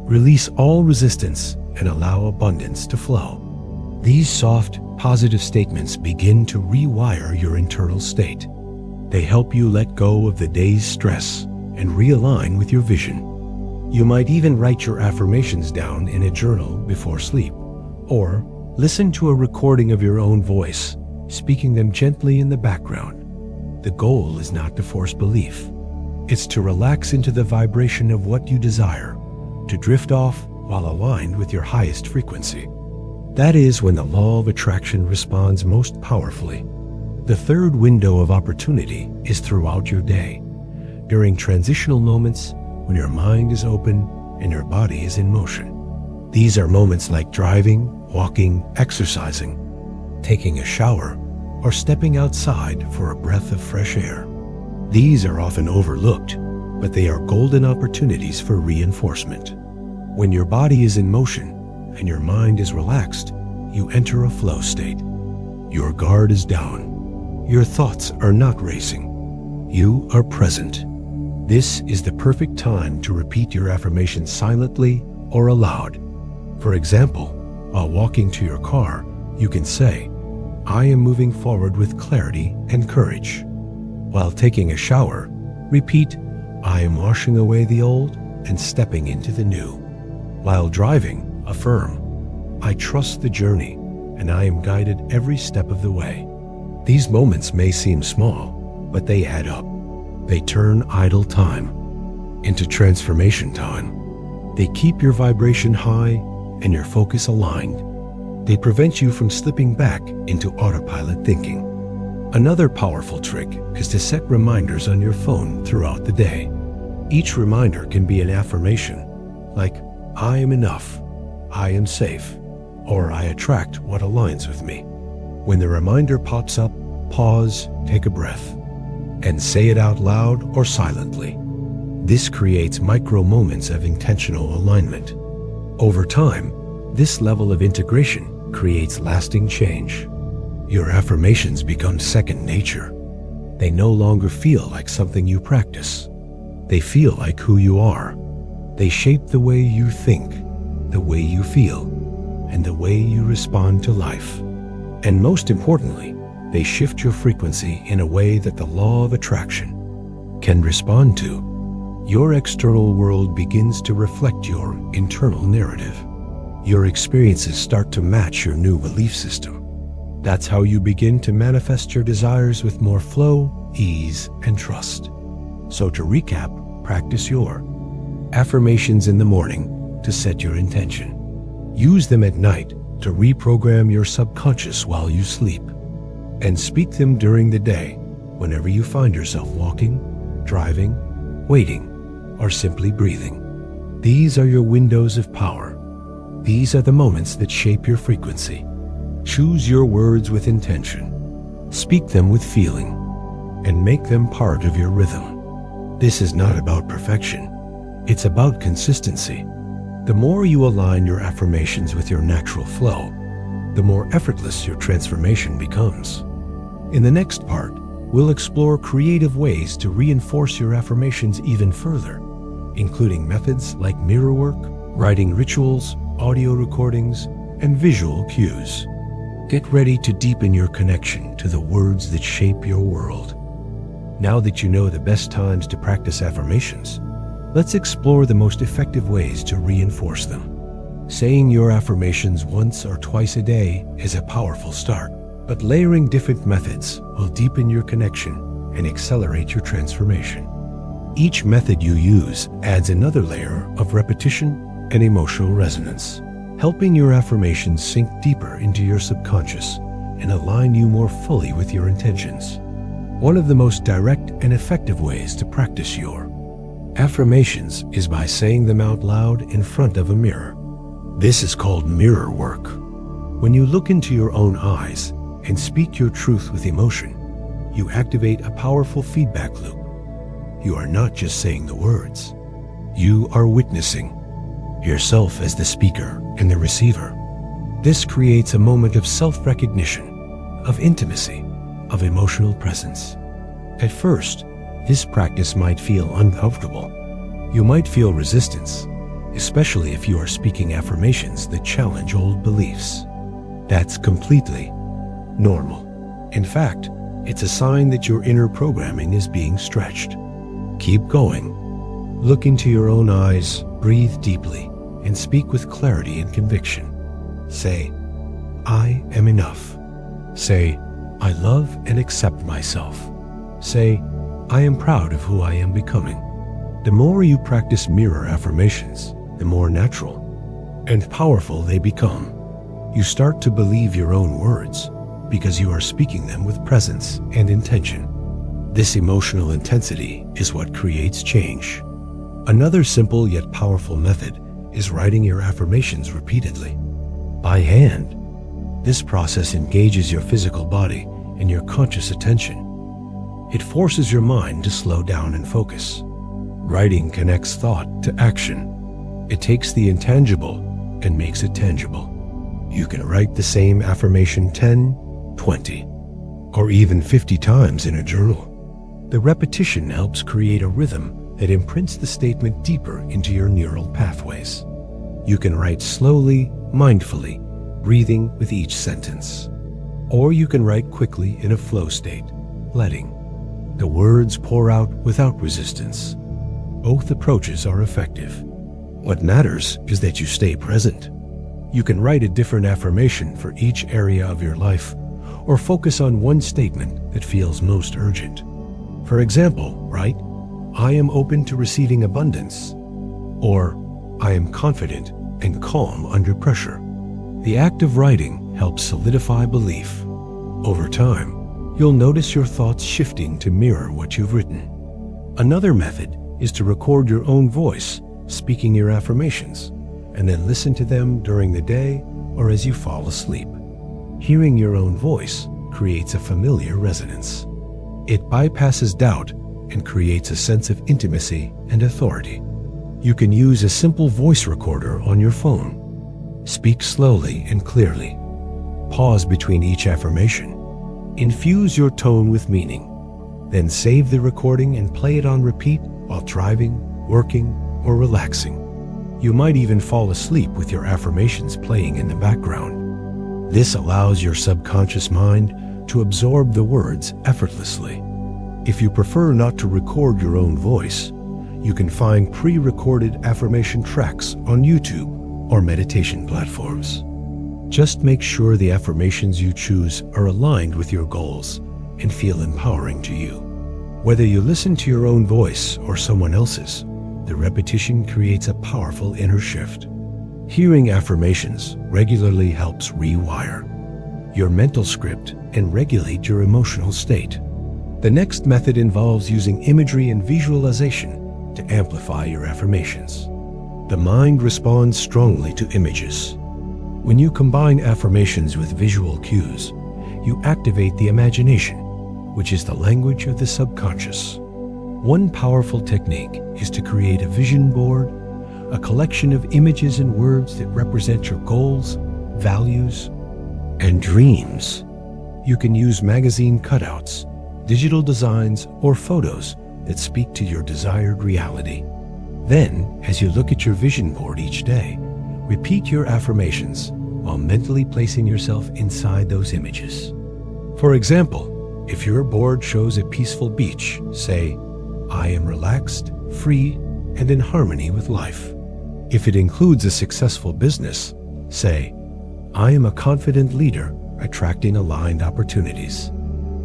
release all resistance and allow abundance to flow." These soft, positive statements begin to rewire your internal state. They help you let go of the day's stress and realign with your vision. You might even write your affirmations down in a journal before sleep, or listen to a recording of your own voice, speaking them gently in the background. The goal is not to force belief. It's to relax into the vibration of what you desire, to drift off while aligned with your highest frequency. That is when the law of attraction responds most powerfully. The third window of opportunity is throughout your day, during transitional moments when your mind is open and your body is in motion. These are moments like driving, walking, exercising, taking a shower, or stepping outside for a breath of fresh air. These are often overlooked, but they are golden opportunities for reinforcement. When your body is in motion and your mind is relaxed, you enter a flow state. Your guard is down. Your thoughts are not racing. You are present. This is the perfect time to repeat your affirmations silently or aloud. For example, while walking to your car, you can say, "I am moving forward with clarity and courage." While taking a shower, repeat, "I am washing away the old and stepping into the new." While driving, affirm, "I trust the journey and I am guided every step of the way." These moments may seem small, but they add up. They turn idle time into transformation time. They keep your vibration high and your focus aligned. They prevent you from slipping back into autopilot thinking. Another powerful trick is to set reminders on your phone throughout the day. Each reminder can be an affirmation, like, "I am enough," "I am safe," or "I attract what aligns with me." When the reminder pops up, pause, take a breath, and say it out loud or silently. This creates micro moments of intentional alignment. Over time, this level of integration creates lasting change. Your affirmations become second nature. They no longer feel like something you practice. They feel like who you are. They shape the way you think, the way you feel, and the way you respond to life. And most importantly, they shift your frequency in a way that the law of attraction can respond to. Your external world begins to reflect your internal narrative. Your experiences start to match your new belief system. That's how you begin to manifest your desires with more flow, ease, and trust. So to recap, practice your affirmations in the morning to set your intention. Use them at night to reprogram your subconscious while you sleep. And speak them during the day whenever you find yourself walking, driving, waiting, or simply breathing. These are your windows of power. These are the moments that shape your frequency. Choose your words with intention. Speak them with feeling, and make them part of your rhythm. This is not about perfection. It's about consistency. The more you align your affirmations with your natural flow, the more effortless your transformation becomes. In the next part, we'll explore creative ways to reinforce your affirmations even further, including methods like mirror work, writing rituals, audio recordings, and visual cues. Get ready to deepen your connection to the words that shape your world. Now that you know the best times to practice affirmations, let's explore the most effective ways to reinforce them. Saying your affirmations once or twice a day is a powerful start, but layering different methods will deepen your connection and accelerate your transformation. Each method you use adds another layer of repetition and emotional resonance, helping your affirmations sink deeper into your subconscious and align you more fully with your intentions. One of the most direct and effective ways to practice your Affirmations is by saying them out loud in front of a mirror. This is called mirror work. When you look into your own eyes and speak your truth with emotion, you activate a powerful feedback loop. You are not just saying the words. You are witnessing yourself as the speaker and the receiver. This creates a moment of self-recognition, of intimacy, of emotional presence. At first, this practice might feel uncomfortable. You might feel resistance, especially if you are speaking affirmations that challenge old beliefs. That's completely normal. In fact, it's a sign that your inner programming is being stretched. Keep going. Look into your own eyes, breathe deeply, and speak with clarity and conviction. Say, I am enough. Say, I love and accept myself. Say, I am proud of who I am becoming. The more you practice mirror affirmations, the more natural and powerful they become. You start to believe your own words because you are speaking them with presence and intention. This emotional intensity is what creates change. Another simple yet powerful method is writing your affirmations repeatedly. By hand. This process engages your physical body and your conscious attention. It forces your mind to slow down and focus. Writing connects thought to action. It takes the intangible and makes it tangible. You can write the same affirmation 10, 20, or even 50 times in a journal. The repetition helps create a rhythm that imprints the statement deeper into your neural pathways. You can write slowly, mindfully, breathing with each sentence. Or you can write quickly in a flow state, letting the words pour out without resistance. Both approaches are effective. What matters is that you stay present. You can write a different affirmation for each area of your life, or focus on one statement that feels most urgent. For example, write, I am open to receiving abundance, or I am confident and calm under pressure. The act of writing helps solidify belief. Over time, you'll notice your thoughts shifting to mirror what you've written. Another method is to record your own voice speaking your affirmations, and then listen to them during the day or as you fall asleep. Hearing your own voice creates a familiar resonance. It bypasses doubt and creates a sense of intimacy and authority. You can use a simple voice recorder on your phone. Speak slowly and clearly. Pause between each affirmation. Infuse your tone with meaning. Then save the recording and play it on repeat while driving, working, or relaxing. You might even fall asleep with your affirmations playing in the background. This allows your subconscious mind to absorb the words effortlessly. If you prefer not to record your own voice, you can find pre-recorded affirmation tracks on YouTube or meditation platforms. Just make sure the affirmations you choose are aligned with your goals and feel empowering to you. Whether you listen to your own voice or someone else's, the repetition creates a powerful inner shift. Hearing affirmations regularly helps rewire your mental script and regulate your emotional state. The next method involves using imagery and visualization to amplify your affirmations. The mind responds strongly to images. When you combine affirmations with visual cues, you activate the imagination, which is the language of the subconscious. One powerful technique is to create a vision board, a collection of images and words that represent your goals, values, and dreams. You can use magazine cutouts, digital designs, or photos that speak to your desired reality. Then, as you look at your vision board each day, repeat your affirmations while mentally placing yourself inside those images. For example, if your board shows a peaceful beach, say, I am relaxed, free, and in harmony with life. If it includes a successful business, say, I am a confident leader, attracting aligned opportunities.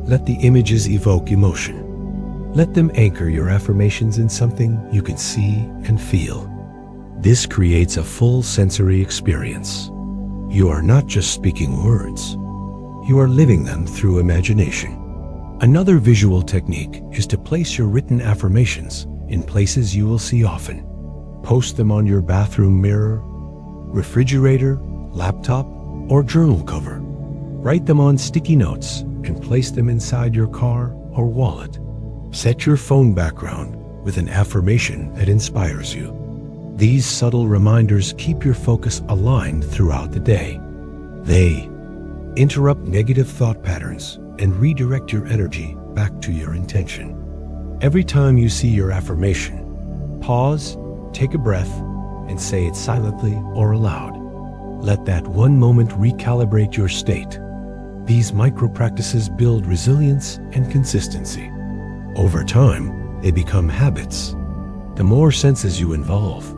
Let the images evoke emotion. Let them anchor your affirmations in something you can see and feel. This creates a full sensory experience. You are not just speaking words. You are living them through imagination. Another visual technique is to place your written affirmations in places you will see often. Post them on your bathroom mirror, refrigerator, laptop, or journal cover. Write them on sticky notes and place them inside your car or wallet. Set your phone background with an affirmation that inspires you. These subtle reminders keep your focus aligned throughout the day. They interrupt negative thought patterns and redirect your energy back to your intention. Every time you see your affirmation, pause, take a breath, and say it silently or aloud. Let that one moment recalibrate your state. These micro practices build resilience and consistency. Over time, they become habits. The more senses you involve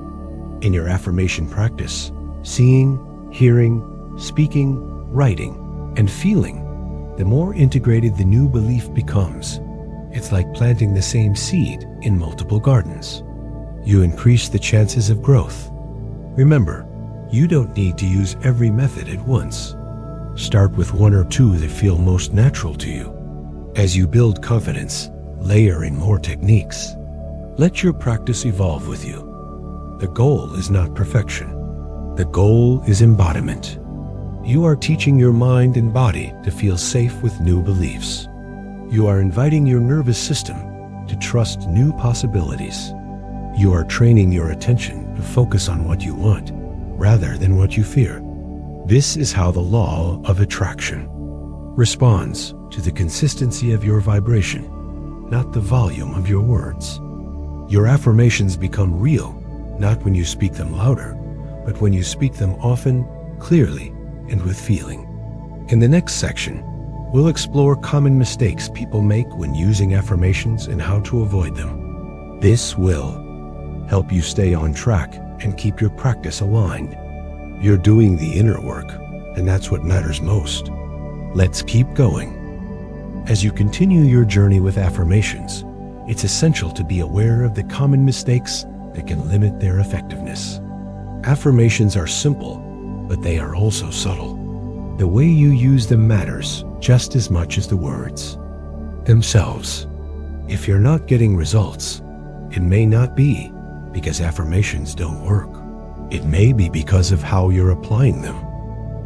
in your affirmation practice, seeing, hearing, speaking, writing, and feeling, the more integrated the new belief becomes. It's like planting the same seed in multiple gardens. You increase the chances of growth. Remember, you don't need to use every method at once. Start with one or two that feel most natural to you. As you build confidence, layer in more techniques. Let your practice evolve with you. The goal is not perfection. The goal is embodiment. You are teaching your mind and body to feel safe with new beliefs. You are inviting your nervous system to trust new possibilities. You are training your attention to focus on what you want rather than what you fear. This is how the law of attraction responds to the consistency of your vibration, not the volume of your words. Your affirmations become real, not when you speak them louder, but when you speak them often, clearly, and with feeling. In the next section, we'll explore common mistakes people make when using affirmations and how to avoid them. This will help you stay on track and keep your practice aligned. You're doing the inner work, and that's what matters most. Let's keep going. As you continue your journey with affirmations, it's essential to be aware of the common mistakes that can limit their effectiveness. Affirmations are simple, but they are also subtle. The way you use them matters just as much as the words themselves. If you're not getting results, it may not be because affirmations don't work. It may be because of how you're applying them.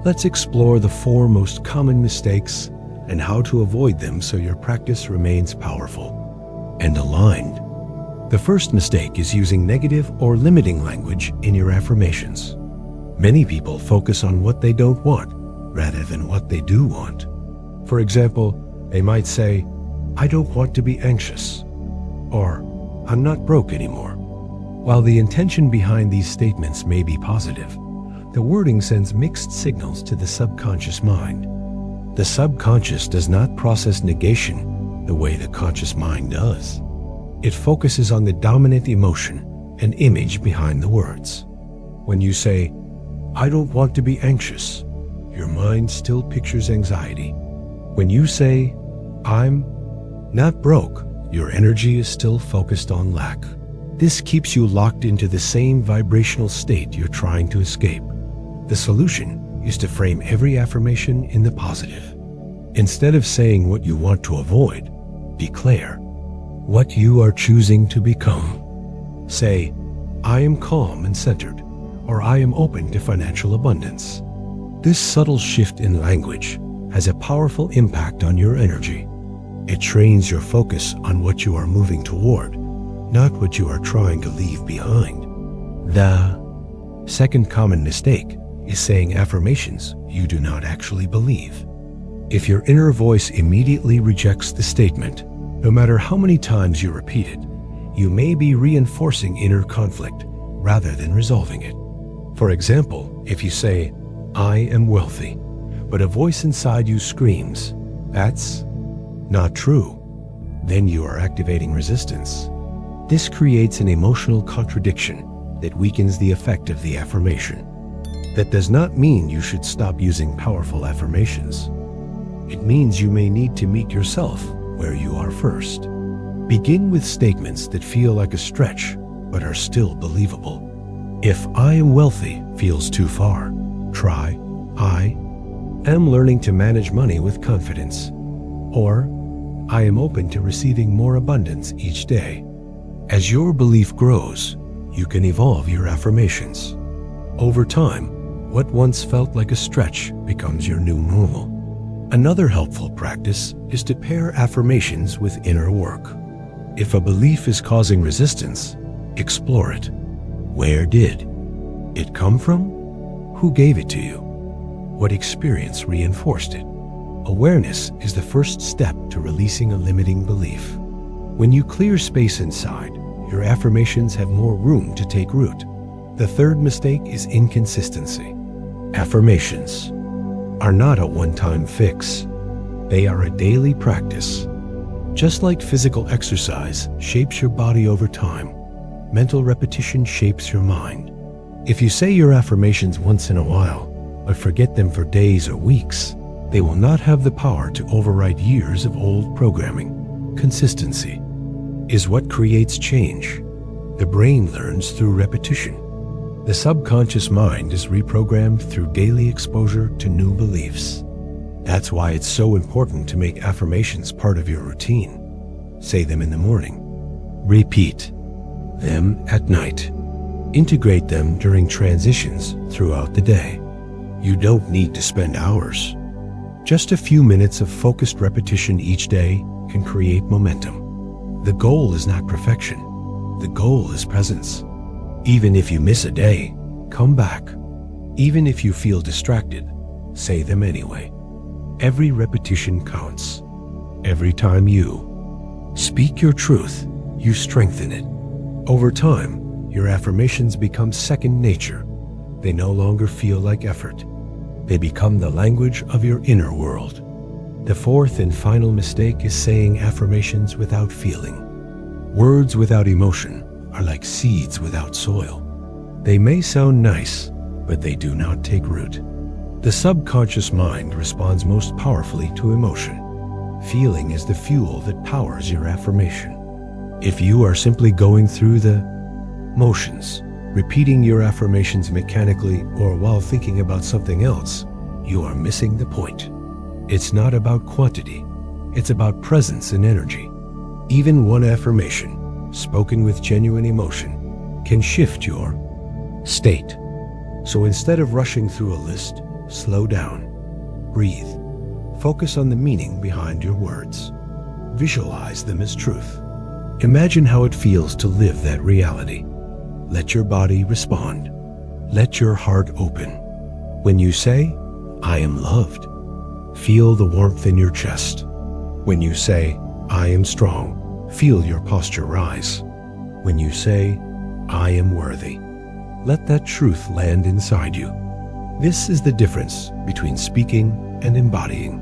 Let's explore the 4 most common mistakes and how to avoid them so your practice remains powerful and aligned. The first mistake is using negative or limiting language in your affirmations. Many people focus on what they don't want rather than what they do want. For example, they might say, "I don't want to be anxious," or "I'm not broke anymore." While the intention behind these statements may be positive, the wording sends mixed signals to the subconscious mind. The subconscious does not process negation the way the conscious mind does. It focuses on the dominant emotion and image behind the words. When you say, "I don't want to be anxious," your mind still pictures anxiety. When you say, "I'm not broke," your energy is still focused on lack. This keeps you locked into the same vibrational state you're trying to escape. The solution is to frame every affirmation in the positive. Instead of saying what you want to avoid, declare what you are choosing to become. Say, "I am calm and centered," or "I am open to financial abundance." This subtle shift in language has a powerful impact on your energy. It trains your focus on what you are moving toward, not what you are trying to leave behind. The second common mistake is saying affirmations you do not actually believe. If your inner voice immediately rejects the statement, no matter how many times you repeat it, you may be reinforcing inner conflict rather than resolving it. For example, if you say, "I am wealthy," but a voice inside you screams, "That's not true," then you are activating resistance. This creates an emotional contradiction that weakens the effect of the affirmation. That does not mean you should stop using powerful affirmations. It means you may need to meet yourself where you are first. Begin with statements that feel like a stretch but are still believable. If "I am wealthy" feels too far, try "I am learning to manage money with confidence," or "I am open to receiving more abundance each day." As your belief grows, you can evolve your affirmations. Over time, what once felt like a stretch becomes your new normal. Another helpful practice is to pair affirmations with inner work. If a belief is causing resistance, explore it. Where did it come from? Who gave it to you? What experience reinforced it? Awareness is the first step to releasing a limiting belief. When you clear space inside, your affirmations have more room to take root. The third mistake is inconsistency. Affirmations are not a one-time fix. They are a daily practice. Just like physical exercise shapes your body over time, mental repetition shapes your mind. If you say your affirmations once in a while, but forget them for days or weeks, they will not have the power to override years of old programming. Consistency is what creates change. The brain learns through repetition. The subconscious mind is reprogrammed through daily exposure to new beliefs. That's why it's so important to make affirmations part of your routine. Say them in the morning. Repeat them at night. Integrate them during transitions throughout the day. You don't need to spend hours. Just a few minutes of focused repetition each day can create momentum. The goal is not perfection. The goal is presence. Even if you miss a day, come back. Even if you feel distracted, say them anyway. Every repetition counts. Every time you speak your truth, you strengthen it. Over time, your affirmations become second nature. They no longer feel like effort. They become the language of your inner world. The fourth and final mistake is saying affirmations without feeling. Words without emotion are like seeds without soil. They may sound nice, but they do not take root. The subconscious mind responds most powerfully to emotion. Feeling is the fuel that powers your affirmation. If you are simply going through the motions, repeating your affirmations mechanically or while thinking about something else, you are missing the point. It's not about quantity, it's about presence and energy. Even one affirmation, spoken with genuine emotion, can shift your state. So instead of rushing through a list, slow down, breathe, focus on the meaning behind your words. Visualize them as truth. Imagine how it feels to live that reality. Let your body respond. Let your heart open. When you say, I am loved, feel the warmth in your chest. When you say, I am strong, feel your posture rise. When you say, I am worthy, let that truth land inside you. This is the difference between speaking and embodying.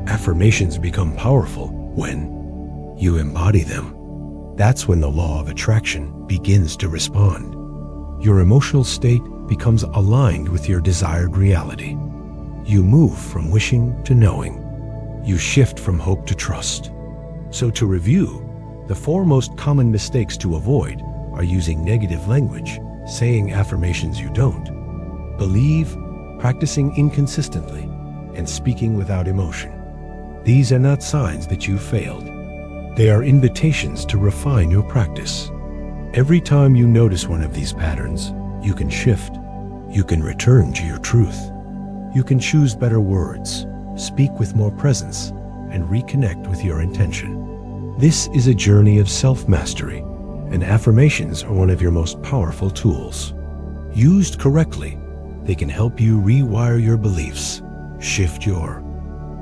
Affirmations become powerful when you embody them. That's when the law of attraction begins to respond. Your emotional state becomes aligned with your desired reality. You move from wishing to knowing. You shift from hope to trust. So to review, the four most common mistakes to avoid are using negative language, saying affirmations you don't, believe, practicing inconsistently, and speaking without emotion. These are not signs that you failed. They are invitations to refine your practice. Every time you notice one of these patterns, you can shift. You can return to your truth. You can choose better words, speak with more presence, and reconnect with your intention. This is a journey of self-mastery, and affirmations are one of your most powerful tools. Used correctly, they can help you rewire your beliefs, shift your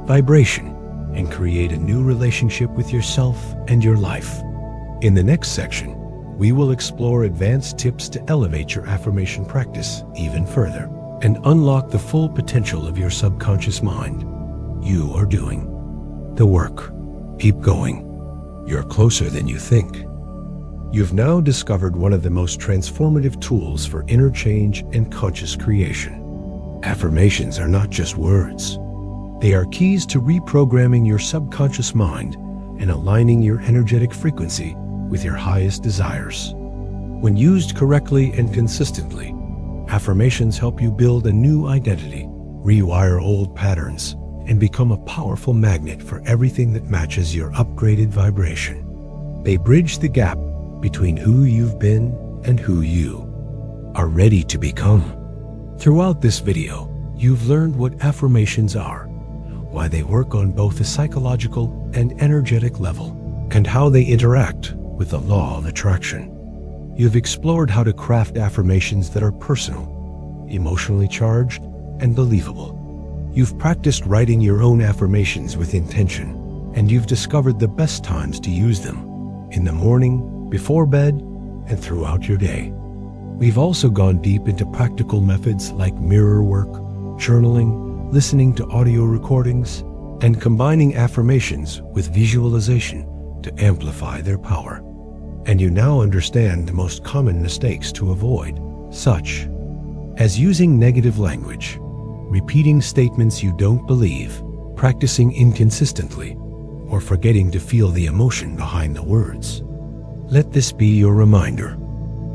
vibration, and create a new relationship with yourself and your life. In the next section, we will explore advanced tips to elevate your affirmation practice even further and unlock the full potential of your subconscious mind. You are doing the work. Keep going. You're closer than you think. You've now discovered one of the most transformative tools for inner change and conscious creation. Affirmations are not just words. They are keys to reprogramming your subconscious mind and aligning your energetic frequency with your highest desires. When used correctly and consistently, affirmations help you build a new identity, rewire old patterns, and become a powerful magnet for everything that matches your upgraded vibration. They bridge the gap between who you've been and who you are ready to become. Throughout this video, you've learned what affirmations are, why they work on both a psychological and energetic level, and how they interact with the law of attraction. You've explored how to craft affirmations that are personal, emotionally charged, and believable. You've practiced writing your own affirmations with intention, and you've discovered the best times to use them: in the morning, before bed, and throughout your day. We've also gone deep into practical methods like mirror work, journaling, listening to audio recordings, and combining affirmations with visualization to amplify their power. And you now understand the most common mistakes to avoid, such as using negative language, repeating statements you don't believe, practicing inconsistently, or forgetting to feel the emotion behind the words. Let this be your reminder.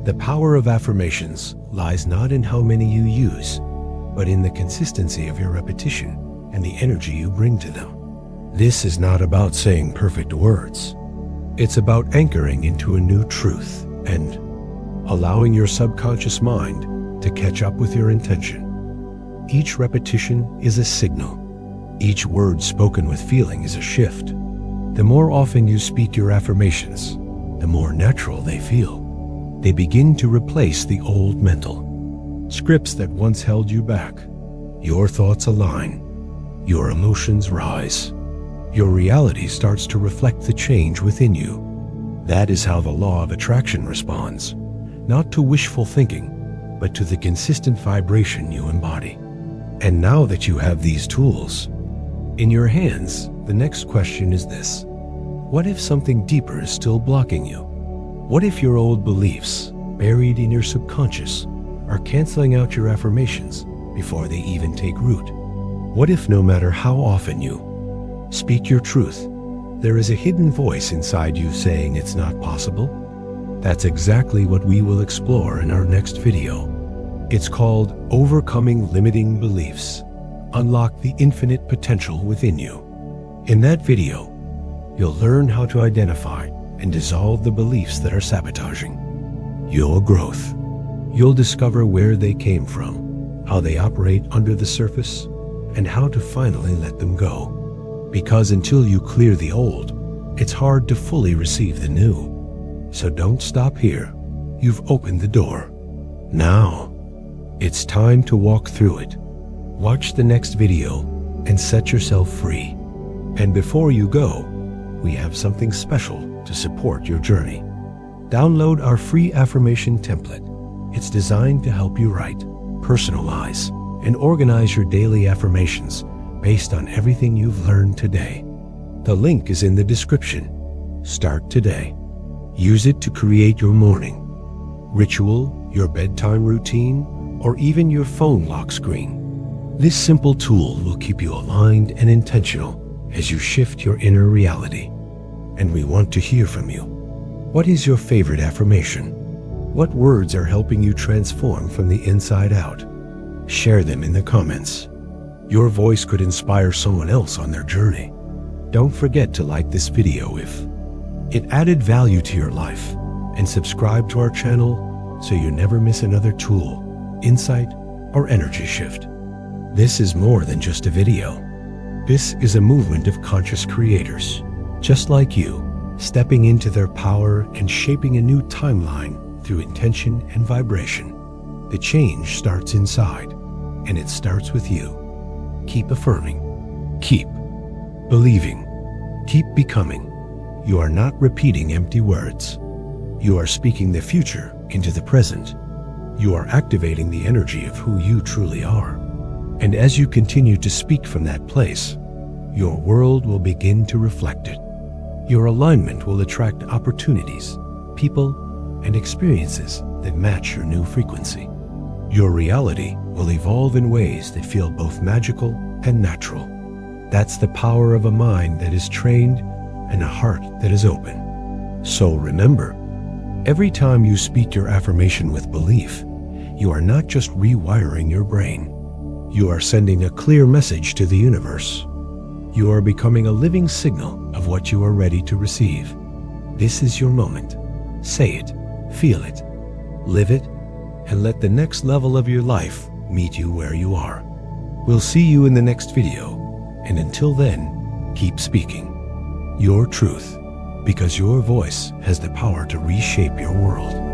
The power of affirmations lies not in how many you use, but in the consistency of your repetition and the energy you bring to them. This is not about saying perfect words. It's about anchoring into a new truth and allowing your subconscious mind to catch up with your intention. Each repetition is a signal. Each word spoken with feeling is a shift. The more often you speak your affirmations, the more natural they feel. They begin to replace the old mental scripts that once held you back. Your thoughts align. Your emotions rise. Your reality starts to reflect the change within you. That is how the law of attraction responds, not to wishful thinking, but to the consistent vibration you embody. And now that you have these tools in your hands, the next question is this: what if something deeper is still blocking you? What if your old beliefs, buried in your subconscious, are canceling out your affirmations before they even take root? What if no matter how often you speak your truth, there is a hidden voice inside you saying it's not possible? That's exactly what we will explore in our next video. It's called Overcoming Limiting Beliefs. Unlock the infinite potential within you. In that video, you'll learn how to identify and dissolve the beliefs that are sabotaging your growth. You'll discover where they came from, how they operate under the surface, and how to finally let them go. Because until you clear the old, it's hard to fully receive the new. So don't stop here. You've opened the door. Now, it's time to walk through it. Watch the next video and set yourself free. And before you go, we have something special to support your journey. Download our free affirmation template. It's designed to help you write, personalize, and organize your daily affirmations based on everything you've learned today. The link is in the description. Start today. Use it to create your morning ritual, your bedtime routine, or even your phone lock screen. This simple tool will keep you aligned and intentional as you shift your inner reality. And we want to hear from you. What is your favorite affirmation? What words are helping you transform from the inside out? Share them in the comments. Your voice could inspire someone else on their journey. Don't forget to like this video if it added value to your life, and subscribe to our channel so you never miss another tool, insight, or energy shift. This is more than just a video. This is a movement of conscious creators, just like you, stepping into their power and shaping a new timeline through intention and vibration. The change starts inside, and it starts with you. Keep affirming. Keep believing. Keep becoming. You are not repeating empty words. You are speaking the future into the present. You are activating the energy of who you truly are. And as you continue to speak from that place, your world will begin to reflect it. Your alignment will attract opportunities, people, and experiences that match your new frequency. Your reality will evolve in ways that feel both magical and natural. That's the power of a mind that is trained and a heart that is open. So remember, every time you speak your affirmation with belief, you are not just rewiring your brain. You are sending a clear message to the universe. You are becoming a living signal of what you are ready to receive. This is your moment. Say it, feel it, live it, and let the next level of your life meet you where you are. We'll see you in the next video, and until then, keep speaking your truth, because your voice has the power to reshape your world.